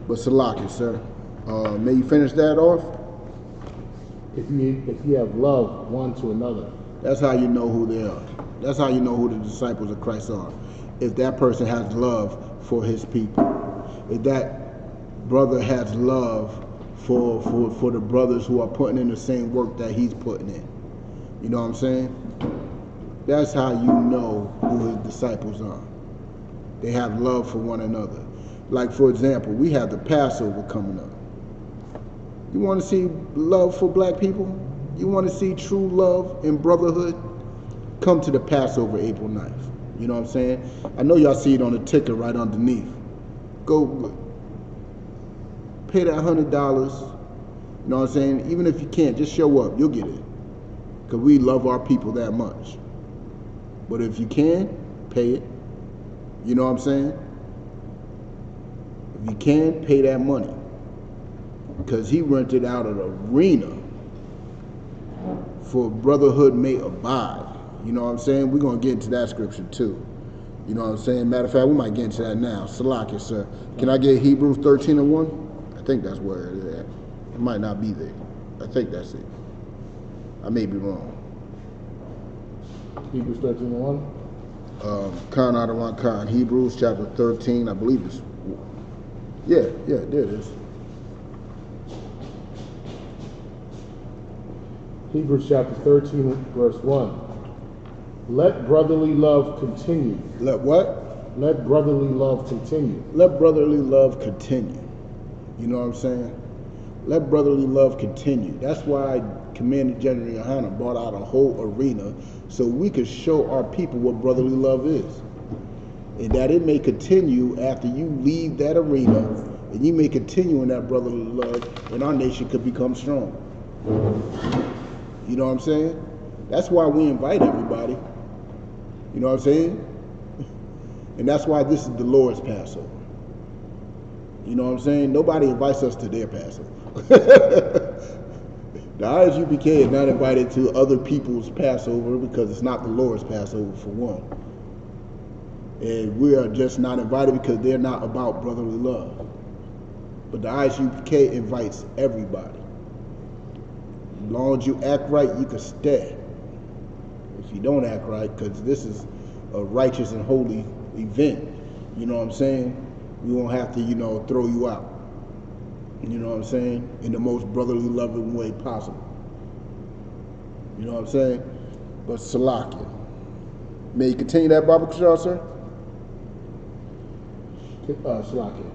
But Salakia, sir, may you finish that off? If you have love one to another. That's how you know who they are. That's how you know who the disciples of Christ are. If that person has love for his people. If that brother has love for the brothers who are putting in the same work that he's putting in. You know what I'm saying? That's how you know who his disciples are. They have love for one another. Like, for example, we have the Passover coming up. You want to see love for black people? You want to see true love and brotherhood? come to the Passover April 9th. You know what I'm saying? I know y'all see it on the ticker right underneath. Go pay that $100. You know what I'm saying? Even if you can't, just show up. You'll get it. Because we love our people that much. But if you can, pay it. You know what I'm saying? If you can, pay that money. Because he rented out an arena for Brotherhood may abide. You know what I'm saying? We're going to get into that scripture too. You know what I'm saying? Matter of fact, we might get into that now. Salakia, sir. Can I get Hebrews 13:1? I think that's where it is at. It might not be there. I think that's it. I may be wrong. Hebrews 13:1? Khan Adawan Khan. Hebrews chapter 13, I believe it's... Yeah, there it is. Hebrews chapter 13, verse 1. Let brotherly love continue. Let what? Let brotherly love continue. Let brotherly love continue. You know what I'm saying? Let brotherly love continue. That's why Commander General Yohana brought out a whole arena so we could show our people what brotherly love is. And that it may continue after you leave that arena, and you may continue in that brotherly love, and our nation could become strong. You know what I'm saying? That's why we invite everybody. You know what I'm saying? And that's why this is the Lord's Passover. You know what I'm saying? Nobody invites us to their Passover. The ISUPK is not invited to other people's Passover because it's not the Lord's Passover for one. And we are just not invited because they're not about brotherly love. But the ISUPK invites everybody. As long as you act right, you can stay. If you don't act right, because this is a righteous and holy event, you know what I'm saying? We won't have to, throw you out. You know what I'm saying? In the most brotherly, loving way possible. You know what I'm saying? But Salakia. May you continue that, Baba Kashar, sir? Salakia.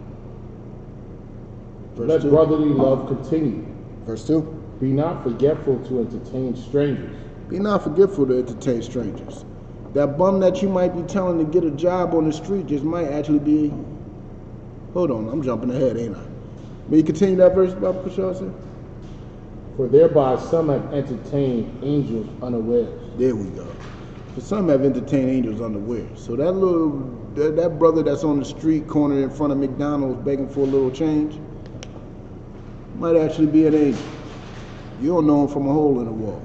Verse Let 2. brotherly love continue. Verse 2. Be not forgetful to entertain strangers. Be not forgetful to entertain strangers. That bum that you might be telling to get a job on the street just might actually be... Hold on, I'm jumping ahead, ain't I? May you continue that verse, Baba Kashar, sir? For thereby some have entertained angels unawares. There we go. For some have entertained angels unawares. So that brother that's on the street corner in front of McDonald's begging for a little change might actually be an angel. You don't know him from a hole in the wall.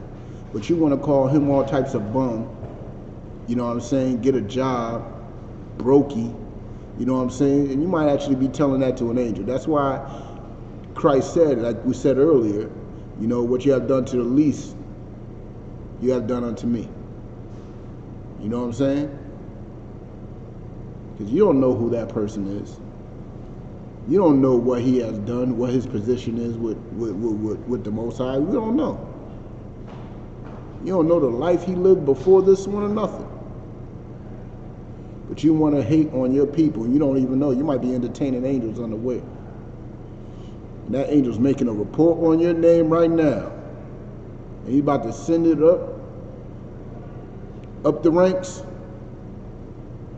But you want to call him all types of bum. You know what I'm saying? Get a job. Brokey. You know what I'm saying? And you might actually be telling that to an angel. That's why Christ said, like we said earlier, what you have done to the least, you have done unto me. You know what I'm saying? Because you don't know who that person is. You don't know what he has done, what his position is with the Most High. You don't know. You don't know the life he lived before this one or nothing. But you want to hate on your people. You don't even know. You might be entertaining angels unaware. And that angel's making a report on your name right now. And he's about to send it up the ranks.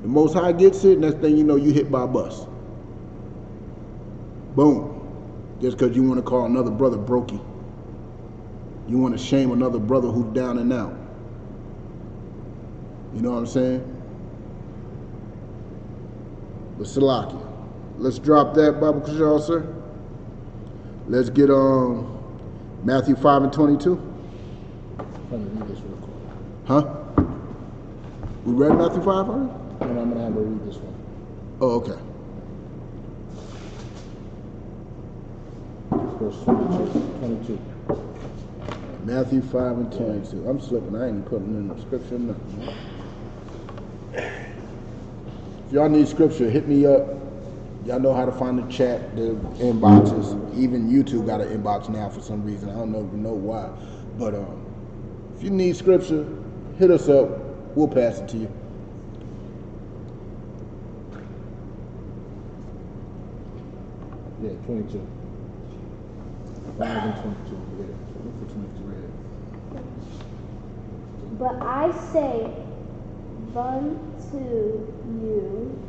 The Most High gets it, and next thing you know, you hit by a bus. Boom. Just because you want to call another brother brokey. You want to shame another brother who's down and out. You know what I'm saying? But Salakia, let's drop that, Baba Kashal, sir. Let's get Matthew 5 and 22. I'm going to read this real quick. Huh? We read Matthew 5 already? And I'm going to have her read this one. Oh, okay. Verse 22. Matthew 5 and 22. I'm slipping. I ain't putting in the scripture or nothing. If y'all need scripture, hit me up. Y'all know how to find the chat, the inboxes. Even YouTube got an inbox now for some reason. I don't even know why. But if you need scripture, hit us up. We'll pass it to you. Yeah, 22. 5 and 22. Yeah. So look for 23. But I say unto you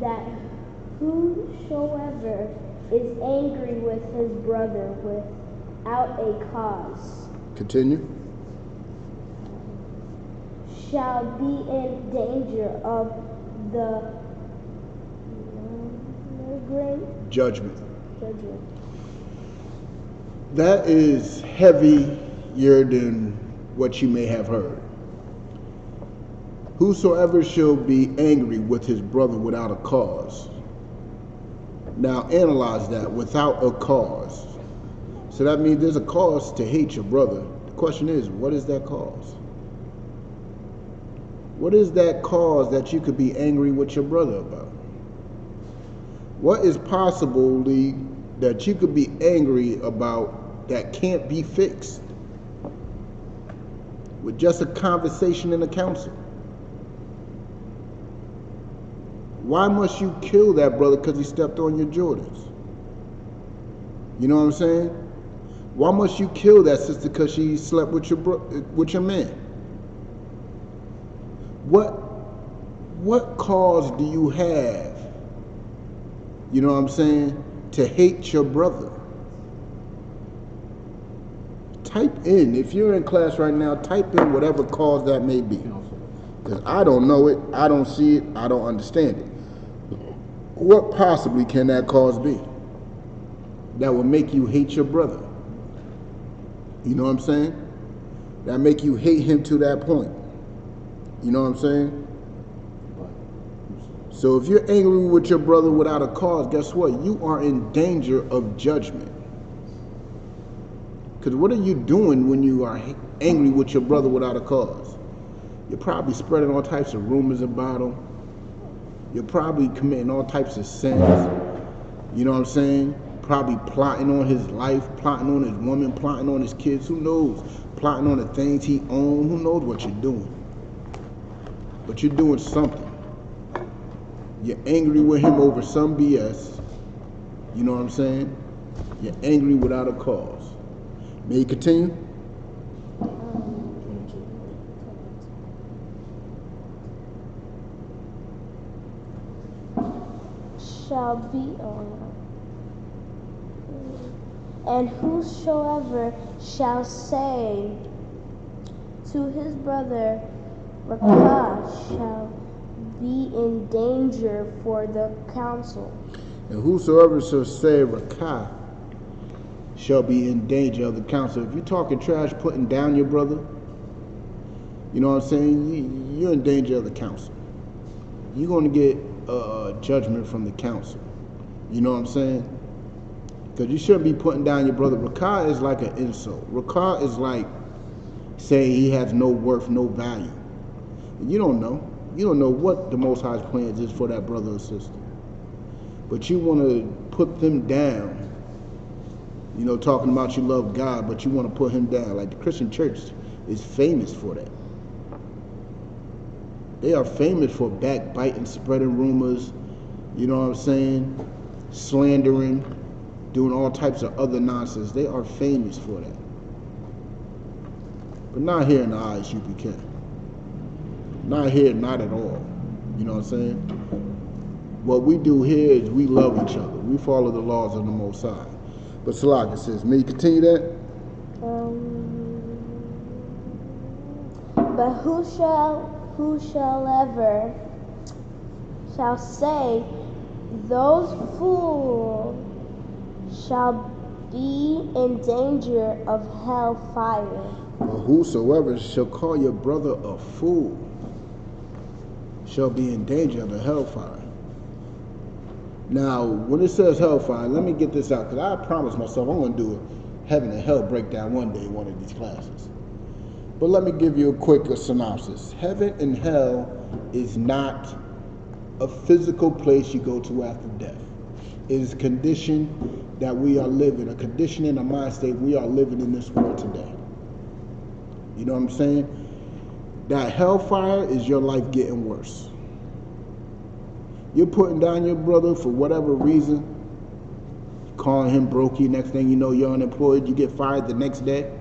that whosoever is angry with his brother without a cause Continue. shall be in danger of the great Judgment. judgment. That is heavier than what you may have heard. Whosoever shall be angry with his brother without a cause. Now analyze that, without a cause. So that means there's a cause to hate your brother. The question is, what is that cause? What is that cause that you could be angry with your brother about? What is possibly that you could be angry about that can't be fixed with just a conversation in a council? Why must you kill that brother because he stepped on your Jordans? You know what I'm saying? Why must you kill that sister because she slept with your man? What cause do you have, you know what I'm saying, to hate your brother? Type in, if you're in class right now, type in whatever cause that may be. Because I don't know it, I don't see it, I don't understand it. What possibly can that cause be that will make you hate your brother? You know what I'm saying? That make you hate him to that point. You know what I'm saying? So if you're angry with your brother without a cause, guess what? You are in danger of judgment. Because what are you doing when you are angry with your brother without a cause? You're probably spreading all types of rumors about him. You're probably committing all types of sins. You know what I'm saying? Probably plotting on his life, plotting on his woman, plotting on his kids. Who knows? Plotting on the things he owns. Who knows what you're doing? But you're doing something. You're angry with him over some BS. You know what I'm saying? You're angry without a cause. May you continue? Shall be and whosoever shall say to his brother, Rakah, shall be in danger for the council. And whosoever shall say Rakah shall be in danger of the council. If you're talking trash, putting down your brother, you know what I'm saying? You're in danger of the council. You're going to get judgment from the council. You know what I'm saying? Because you shouldn't be putting down your brother. Rakah is like an insult. Rakah is like saying he has no worth, no value. And you don't know. You don't know what the Most High's plans is for that brother or sister. But you want to put them down. You know, talking about you love God, but you want to put him down. Like the Christian church is famous for that. They are famous for backbiting, spreading rumors, you know what I'm saying, slandering, doing all types of other nonsense. They are famous for that. But not here in the ISUPK. Not here, not at all. You know what I'm saying? What we do here is we love each other. We follow the laws of the Most High. But Salaka says, may you continue that? But whosoever shall say, those fools shall be in danger of hell fire. But whosoever shall call your brother a fool shall be in danger of the hellfire. Now, when it says hellfire, let me get this out, because I promised myself I'm going to do a heaven and hell breakdown one day in one of these classes. But let me give you a quick synopsis. Heaven and hell is not a physical place you go to after death. It is a condition that we are living, a condition in a mind state we are living in this world today. You know what I'm saying? That hellfire is your life getting worse. You're putting down your brother for whatever reason, calling him brokey, next thing you know you're unemployed, you get fired the next day.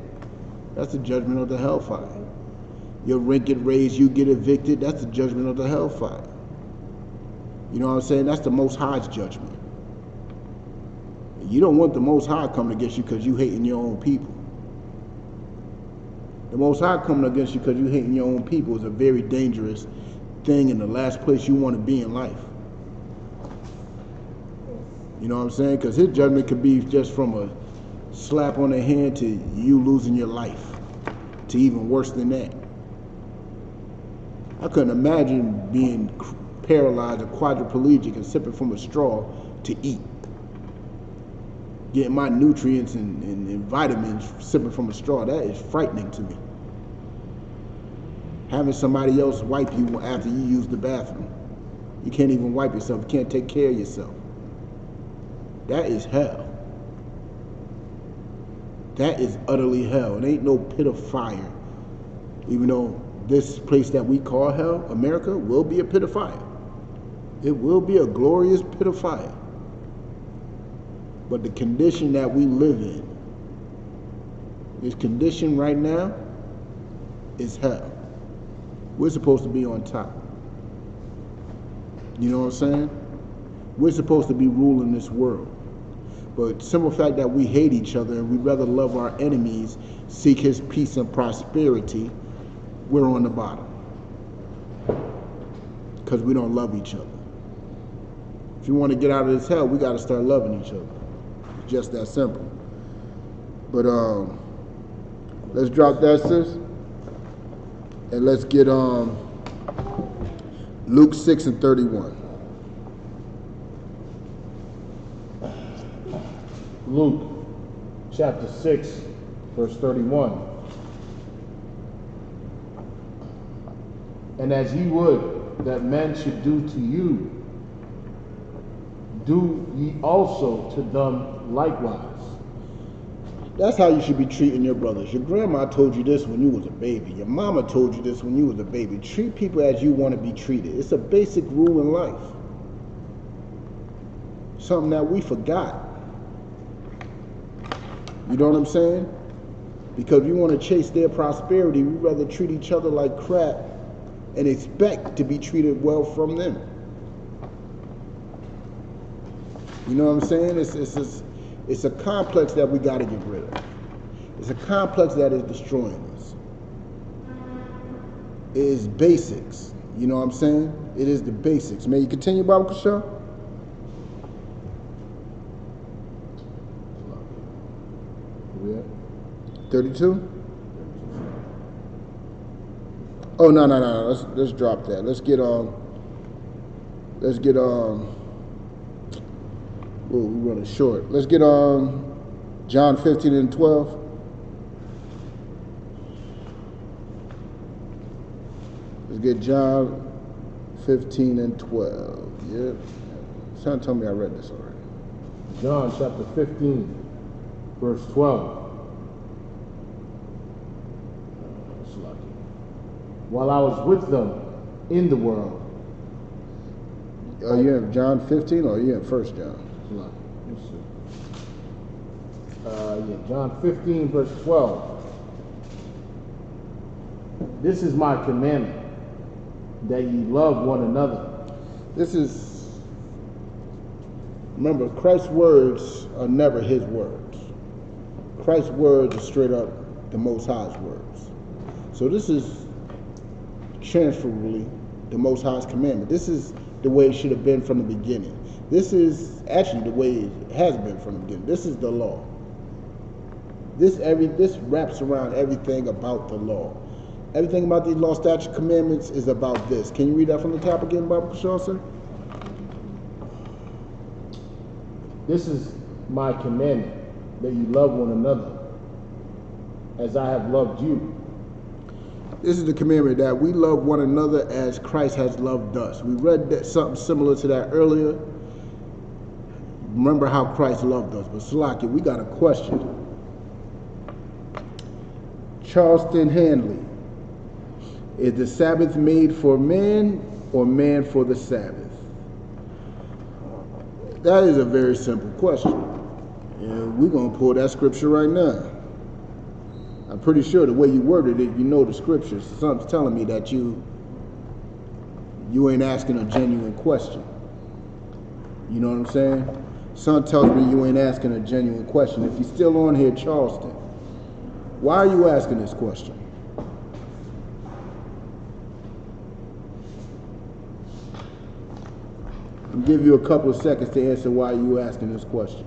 That's the judgment of the hellfire. Your rent get raised, you get evicted, that's the judgment of the hellfire. You know what I'm saying? That's the Most High's judgment. You don't want the Most High coming against you because you hating your own people. The Most High coming against you because you hating your own people is a very dangerous thing, and the last place you want to be in life. You know what I'm saying? Because his judgment could be just from a slap on the hand to you losing your life, to even worse than that. I couldn't imagine being paralyzed or quadriplegic and sipping from a straw to eat. Getting my nutrients and vitamins sipping from a straw, that is frightening to me. Having somebody else wipe you after you use the bathroom. You can't even wipe yourself, you can't take care of yourself. That is hell. That is utterly hell. It ain't no pit of fire. Even though this place that we call hell, America, will be a pit of fire. It will be a glorious pit of fire. But the condition that we live in, this condition right now, is hell. We're supposed to be on top. You know what I'm saying? We're supposed to be ruling this world. But simple fact that we hate each other and we'd rather love our enemies, seek his peace and prosperity, we're on the bottom. Because we don't love each other. If you want to get out of this hell, we got to start loving each other. It's just that simple. But let's drop that, sis. And let's get Luke 6:31. Luke chapter 6, verse 31. And as ye would that men should do to you, do ye also to them likewise. That's how you should be treating your brothers. Your grandma told you this when you was a baby. Your mama told you this when you was a baby. Treat people as you want to be treated. It's a basic rule in life. Something that we forgot. You know what I'm saying? Because we want to chase their prosperity, we'd rather treat each other like crap and expect to be treated well from them. You know what I'm saying? It's a complex that we got to get rid of. It's a complex that is destroying us. It is basics. You know what I'm saying? It is the basics. May you continue, Baba Kashaw? Where we at? 32? Oh, no. Let's drop that. Let's get we're running short. Let's get John 15 and 12. Let's get John 15 and 12. Yep. Someone told me I read this already. John chapter 15, verse 12. That's lucky. While I was with them in the world. Are you in John 15 or are you in 1 John? Let's see. John 15, verse 12. This is my commandment, that ye love one another. Remember, Christ's words are never his words. Christ's words are straight up the Most High's words. So this is transferably the Most High's commandment. This is the way it should have been from the beginning. This is actually the way it has been from the beginning. This is the law. This wraps around everything about the law. Everything about these law, statute, commandments is about this. Can you read that from the top again, Baba Kashaw, sir? This is my commandment, that you love one another, as I have loved you. This is the commandment that we love one another as Christ has loved us. We read something similar to that earlier. Remember how Christ loved us. But Salaki, we got a question. Charleston Hanley, is the Sabbath made for man or man for the Sabbath? That is a very simple question. And we're going to pull that scripture right now. I'm pretty sure the way you worded it, you know the scriptures. Something's telling me that you ain't asking a genuine question. You know what I'm saying? Son tells me you ain't asking a genuine question. If you're still on here, Charleston, why are you asking this question? I'll give you a couple of seconds to answer why you asking this question.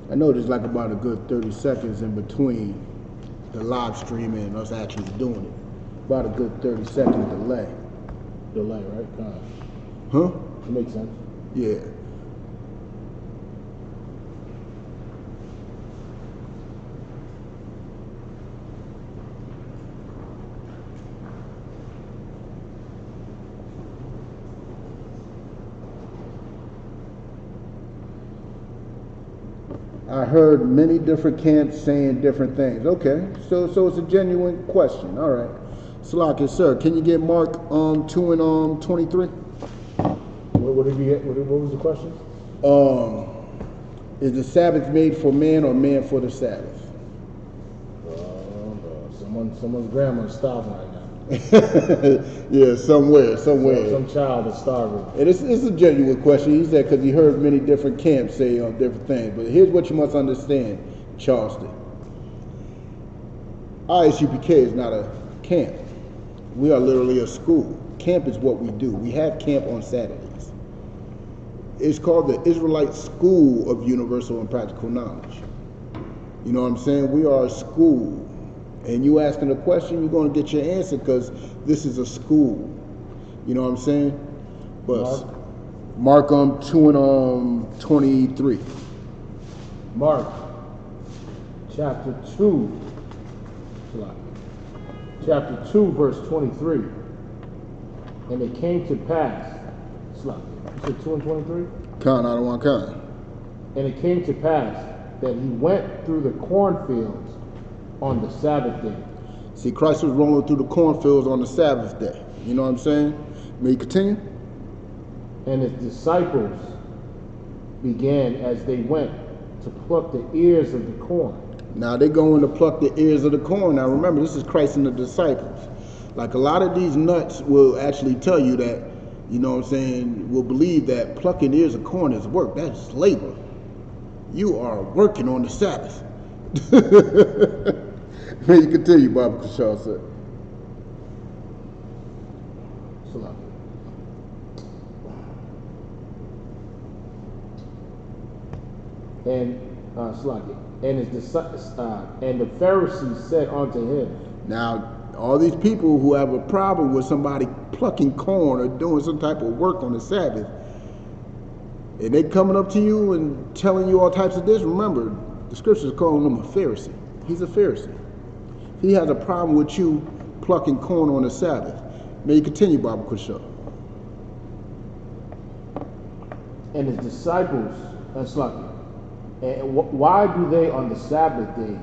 I know there's like about a good 30 seconds in between the live streaming and us actually doing it. About a good 30-second delay. Delay, right? God. Huh? It makes sense. Yeah. I heard many different camps saying different things. Okay, so it's a genuine question. All right. Salaki, sir, can you get Mark 2 and 23? What was the question? Is the Sabbath made for man or man for the Sabbath? Someone's grandma's starving right now. Yeah, somewhere. Some child is starving. And it's a genuine question. He said because he heard many different camps say different things. But here's what you must understand, Charleston. ISUPK is not a camp. We are literally a school. Camp is what we do. We have camp on Saturdays. It's called the Israelite School of Universal and Practical Knowledge. You know what I'm saying? We are a school. And you asking a question, you're going to get your answer because this is a school. You know what I'm saying? But Mark 2 and 23. Mark chapter 2. Chapter 2, verse 23. And it came to pass. You said 2 and 23? Con, I don't want con. And it came to pass that he went through the cornfields on the Sabbath day. See, Christ was rolling through the cornfields on the Sabbath day. You know what I'm saying? May you continue? And his disciples began as they went to pluck the ears of the corn. Now they're going to pluck the ears of the corn. Now remember, this is Christ and the disciples. Like a lot of these nuts will actually tell you that, you know what I'm saying, will believe that plucking ears of corn is work. That's labor. You are working on the Sabbath. May you continue, Baba Kashal, sir. And the Pharisees said unto him. Now, all these people who have a problem with somebody plucking corn or doing some type of work on the Sabbath, and they coming up to you and telling you all types of this, remember, the scriptures are calling him a Pharisee. He's a Pharisee. He has a problem with you plucking corn on the Sabbath. May you continue, Baba Kushal. And his disciples, and why do they on the Sabbath day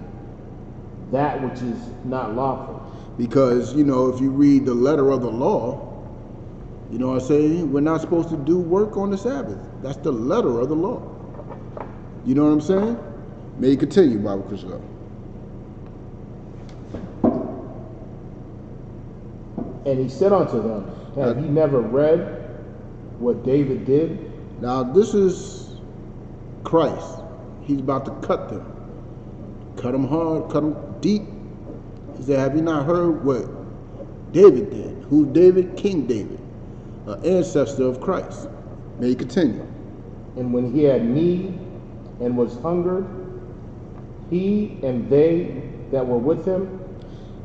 that which is not lawful? Because, you know, if you read the letter of the law, you know what I'm saying? We're not supposed to do work on the Sabbath. That's the letter of the law. You know what I'm saying? May you continue, Baba Kushal. And he said unto them, have ye never read what David did? Now, this is Christ. He's about to cut them. Cut them hard, cut them deep. He said, have you not heard what David did? Who's David? King David, an ancestor of Christ. May you continue. And when he had need and was hungered, he and they that were with him.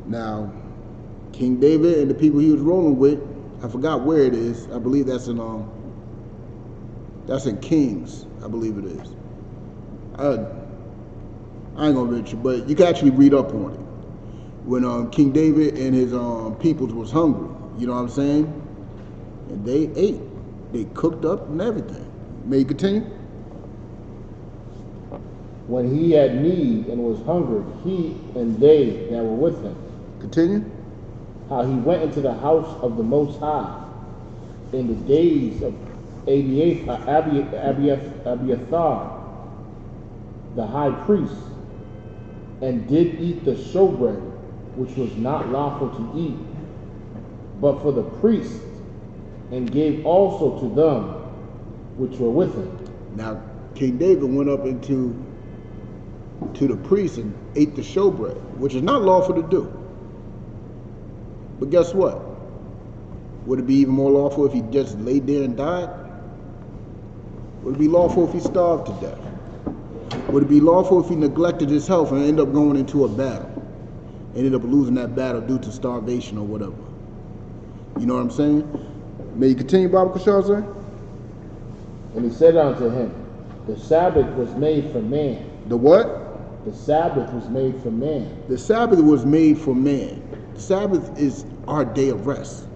Now, King David and the people he was rolling with, I forgot where it is. I believe that's in Kings. I believe it is. I ain't gonna mention, but you can actually read up on it. When King David and his peoples was hungry, you know what I'm saying? And they ate. They cooked up and everything. May you continue? when he had need and was hungered, he and they that were with him. Continue. How he went into the house of the Most High in the days of Abiathar, the high priest, and did eat the showbread, which was not lawful to eat, but for the priests, and gave also to them which were with him. Now, King David went up to the priest and ate the showbread, which is not lawful to do. But guess what? Would it be even more lawful if he just laid there and died? Would it be lawful if he starved to death? Would it be lawful if he neglected his health and ended up going into a battle? Ended up losing that battle due to starvation or whatever. You know what I'm saying? May you continue, Baba Kushal, sir? And he said unto him, the Sabbath was made for man. The what? The Sabbath was made for man. The Sabbath was made for man. The Sabbath is our day of rest.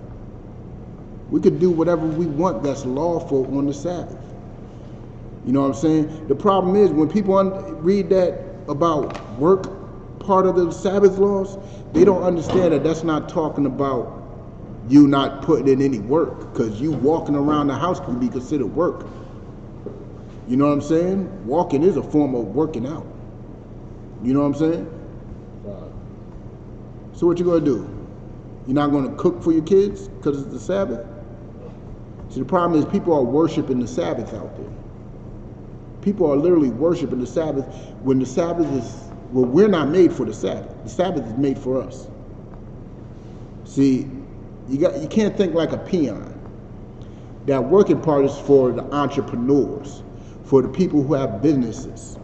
We could do whatever we want that's lawful on the Sabbath. You know what I'm saying? The problem is when people read that about work part of the Sabbath laws, they don't understand that that's not talking about you not putting in any work, because you walking around the house can be considered work. You know what I'm saying? Walking is a form of working out. You know what I'm saying? So what you gonna do? You're not gonna cook for your kids because it's the Sabbath? See, the problem is people are worshiping the Sabbath out there. People are literally worshiping the Sabbath when the Sabbath is, well, we're not made for the Sabbath. The Sabbath is made for us. See, you can't think like a peon. That working part is for the entrepreneurs, for the people who have businesses.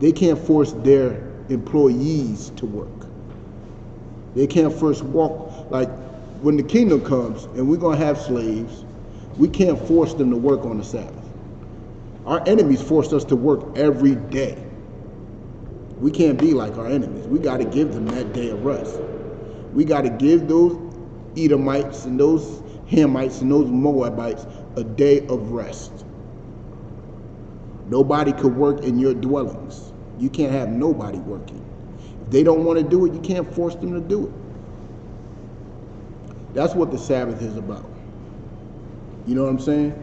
They can't force their employees to work. They can't first walk, like when the kingdom comes and we're going to have slaves, we can't force them to work on the Sabbath. Our enemies forced us to work every day. We can't be like our enemies. We got to give them that day of rest. We got to give those Edomites and those Hamites and those Moabites a day of rest. Nobody could work in your dwellings. You can't have nobody working. If they don't want to do it, you can't force them to do it. That's what the Sabbath is about. You know what I'm saying?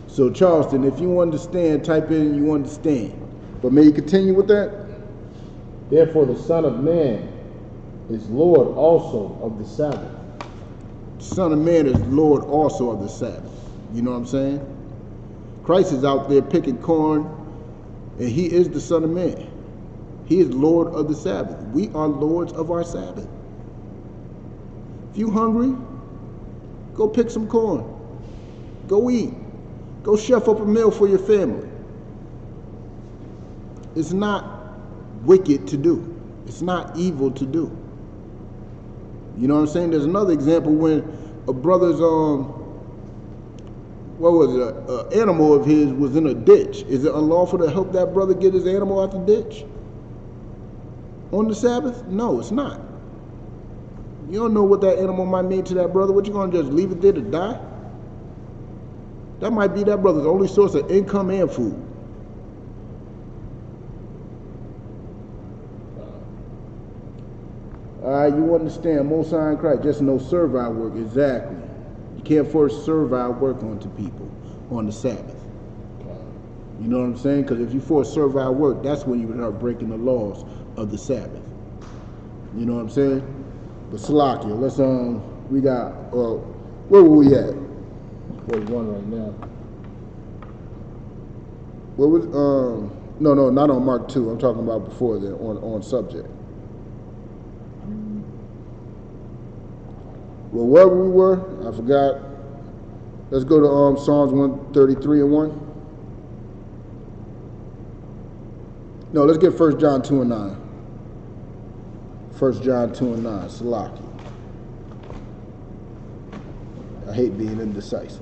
So Charleston, if you understand, type in you understand. But may you continue with that? Therefore the Son of Man is Lord also of the Sabbath. The Son of Man is Lord also of the Sabbath. You know what I'm saying? Christ is out there picking corn, and he is the Son of Man. He is Lord of the Sabbath. We are lords of our Sabbath. If you hungry, go pick some corn. Go eat. Go chef up a meal for your family. It's not wicked to do. It's not evil to do. You know what I'm saying? There's another example when a brother's an animal of his was in a ditch. Is it unlawful to help that brother get his animal out the ditch on the Sabbath? No, it's not. You don't know what that animal might mean to that brother. What, you gonna just leave it there to die? That might be that brother's only source of income and food. All right, you understand, Most High in Christ, just no servile work, exactly. You can't force servile work onto people on the Sabbath. You know what I'm saying? Because if you force servile work, that's when you would start breaking the laws of the Sabbath. You know what I'm saying? But Salakia, let's, we got, where were we at? 41 right now. What was, no, not on Mark 2. I'm talking about before then, on subject. Well, wherever we were, I forgot. Let's go to Psalms 133 and 1. No, let's get 1 John 2 and 9. 1 John 2 and 9, Salaki. I hate being indecisive.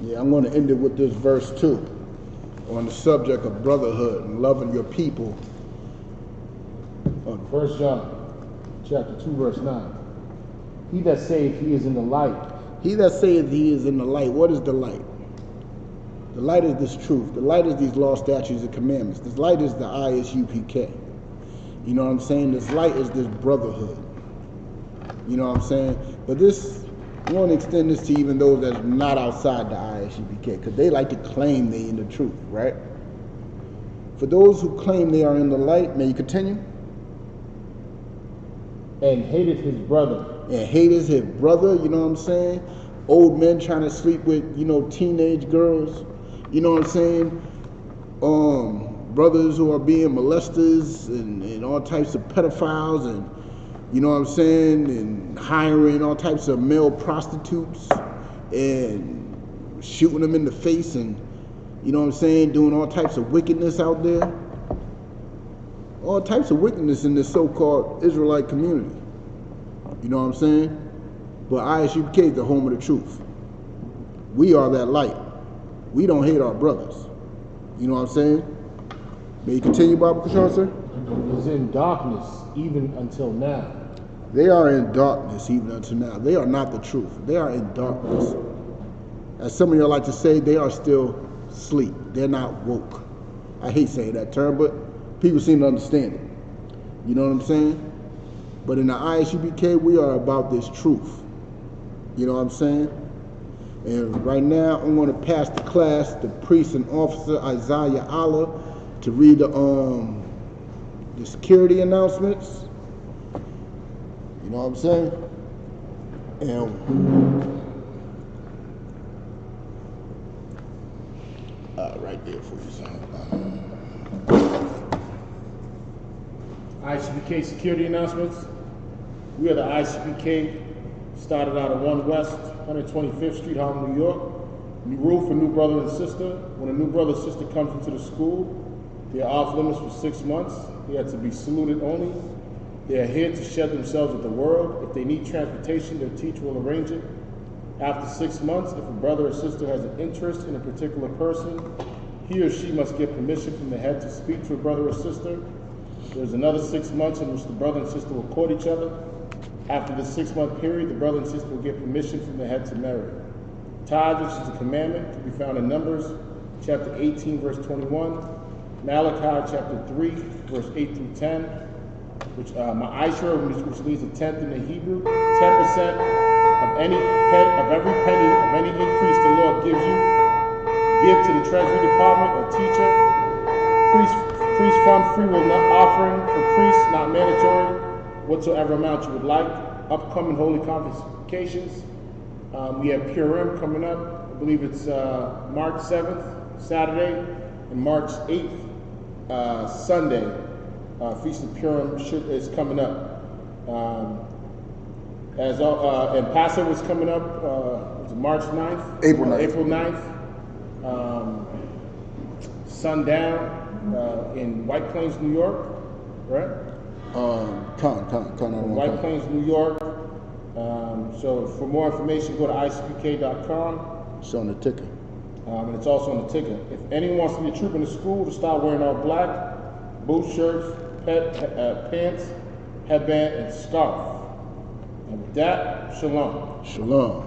Yeah, I'm going to end it with this verse too, on the subject of brotherhood and loving your people. 1 John chapter 2 verse 9. He that saith he is in the light. He that saith he is in the light. What is the light? The light is this truth. The light is these law, statutes, and commandments. This light is the ASSASINATION. You know what I'm saying? This light is this brotherhood. You know what I'm saying? But this, I want to extend this to even those that's not outside the ASSASINATION, because they like to claim they in the truth, right? For those who claim they are in the light, may you continue? And hated his brother. And hated his brother, you know what I'm saying? Old men trying to sleep with, you know, teenage girls. You know what I'm saying? Brothers who are being molesters and all types of pedophiles, and you know what I'm saying, and hiring all types of male prostitutes and shooting them in the face, and you know what I'm saying, doing all types of wickedness out there. All types of wickedness in this so-called Israelite community. You know what I'm saying? But ASSASINATION is the home of the truth. We are that light. We don't hate our brothers. You know what I'm saying? May you continue, Baba Kishore, sir? Is in darkness even until now. They are in darkness even until now. They are not the truth. They are in darkness. As some of y'all like to say, they are still asleep. They're not woke. I hate saying that term, but people seem to understand it. You know what I'm saying? But in the ASSASINATION, we are about this truth. You know what I'm saying? And right now, I'm going to pass the class to priest and officer Isaiah Allah to read the security announcements. You know what I'm saying? And right there for you, son. ICPK security announcements. We are the ICPK. Started out at 1 West 125th Street, Harlem, New York. We rule for new brother and sister. When a new brother or sister comes into the school, they are off limits for 6 months. They have to be saluted only. They are here to shed themselves with the world. If they need transportation, their teacher will arrange it. After 6 months, if a brother or sister has an interest in a particular person, he or she must get permission from the head to speak to a brother or sister. There's another 6 months in which the brother and sister will court each other. After the 6-month period, the brother and sister will get permission from the head to marry. Tithe, which is a commandment, can be found in Numbers chapter 18, verse 21, Malachi chapter 3, verse 8 through 10, which Ma'asher, which means a tenth in the Hebrew, 10% of every penny of any increase the Lord gives you, give to the Treasury Department or teacher. Priest fund free will offering for priests, not mandatory. Whatsoever amount you would like. Upcoming holy convocations. We have Purim coming up. I believe it's March 7th, Saturday, and March 8th, Sunday. Feast of Purim is coming up. And Passover is coming up. It's March 9th. April 9th. April 9th. Sundown in White Plains, New York, right? White Plains, New York. So for more information, go to icpk.com. It's on the ticket. And it's also on the ticket. If anyone wants to be a troop in the school, to start wearing all black, boot shirts, pants, headband, and scarf. And with that, shalom. Shalom.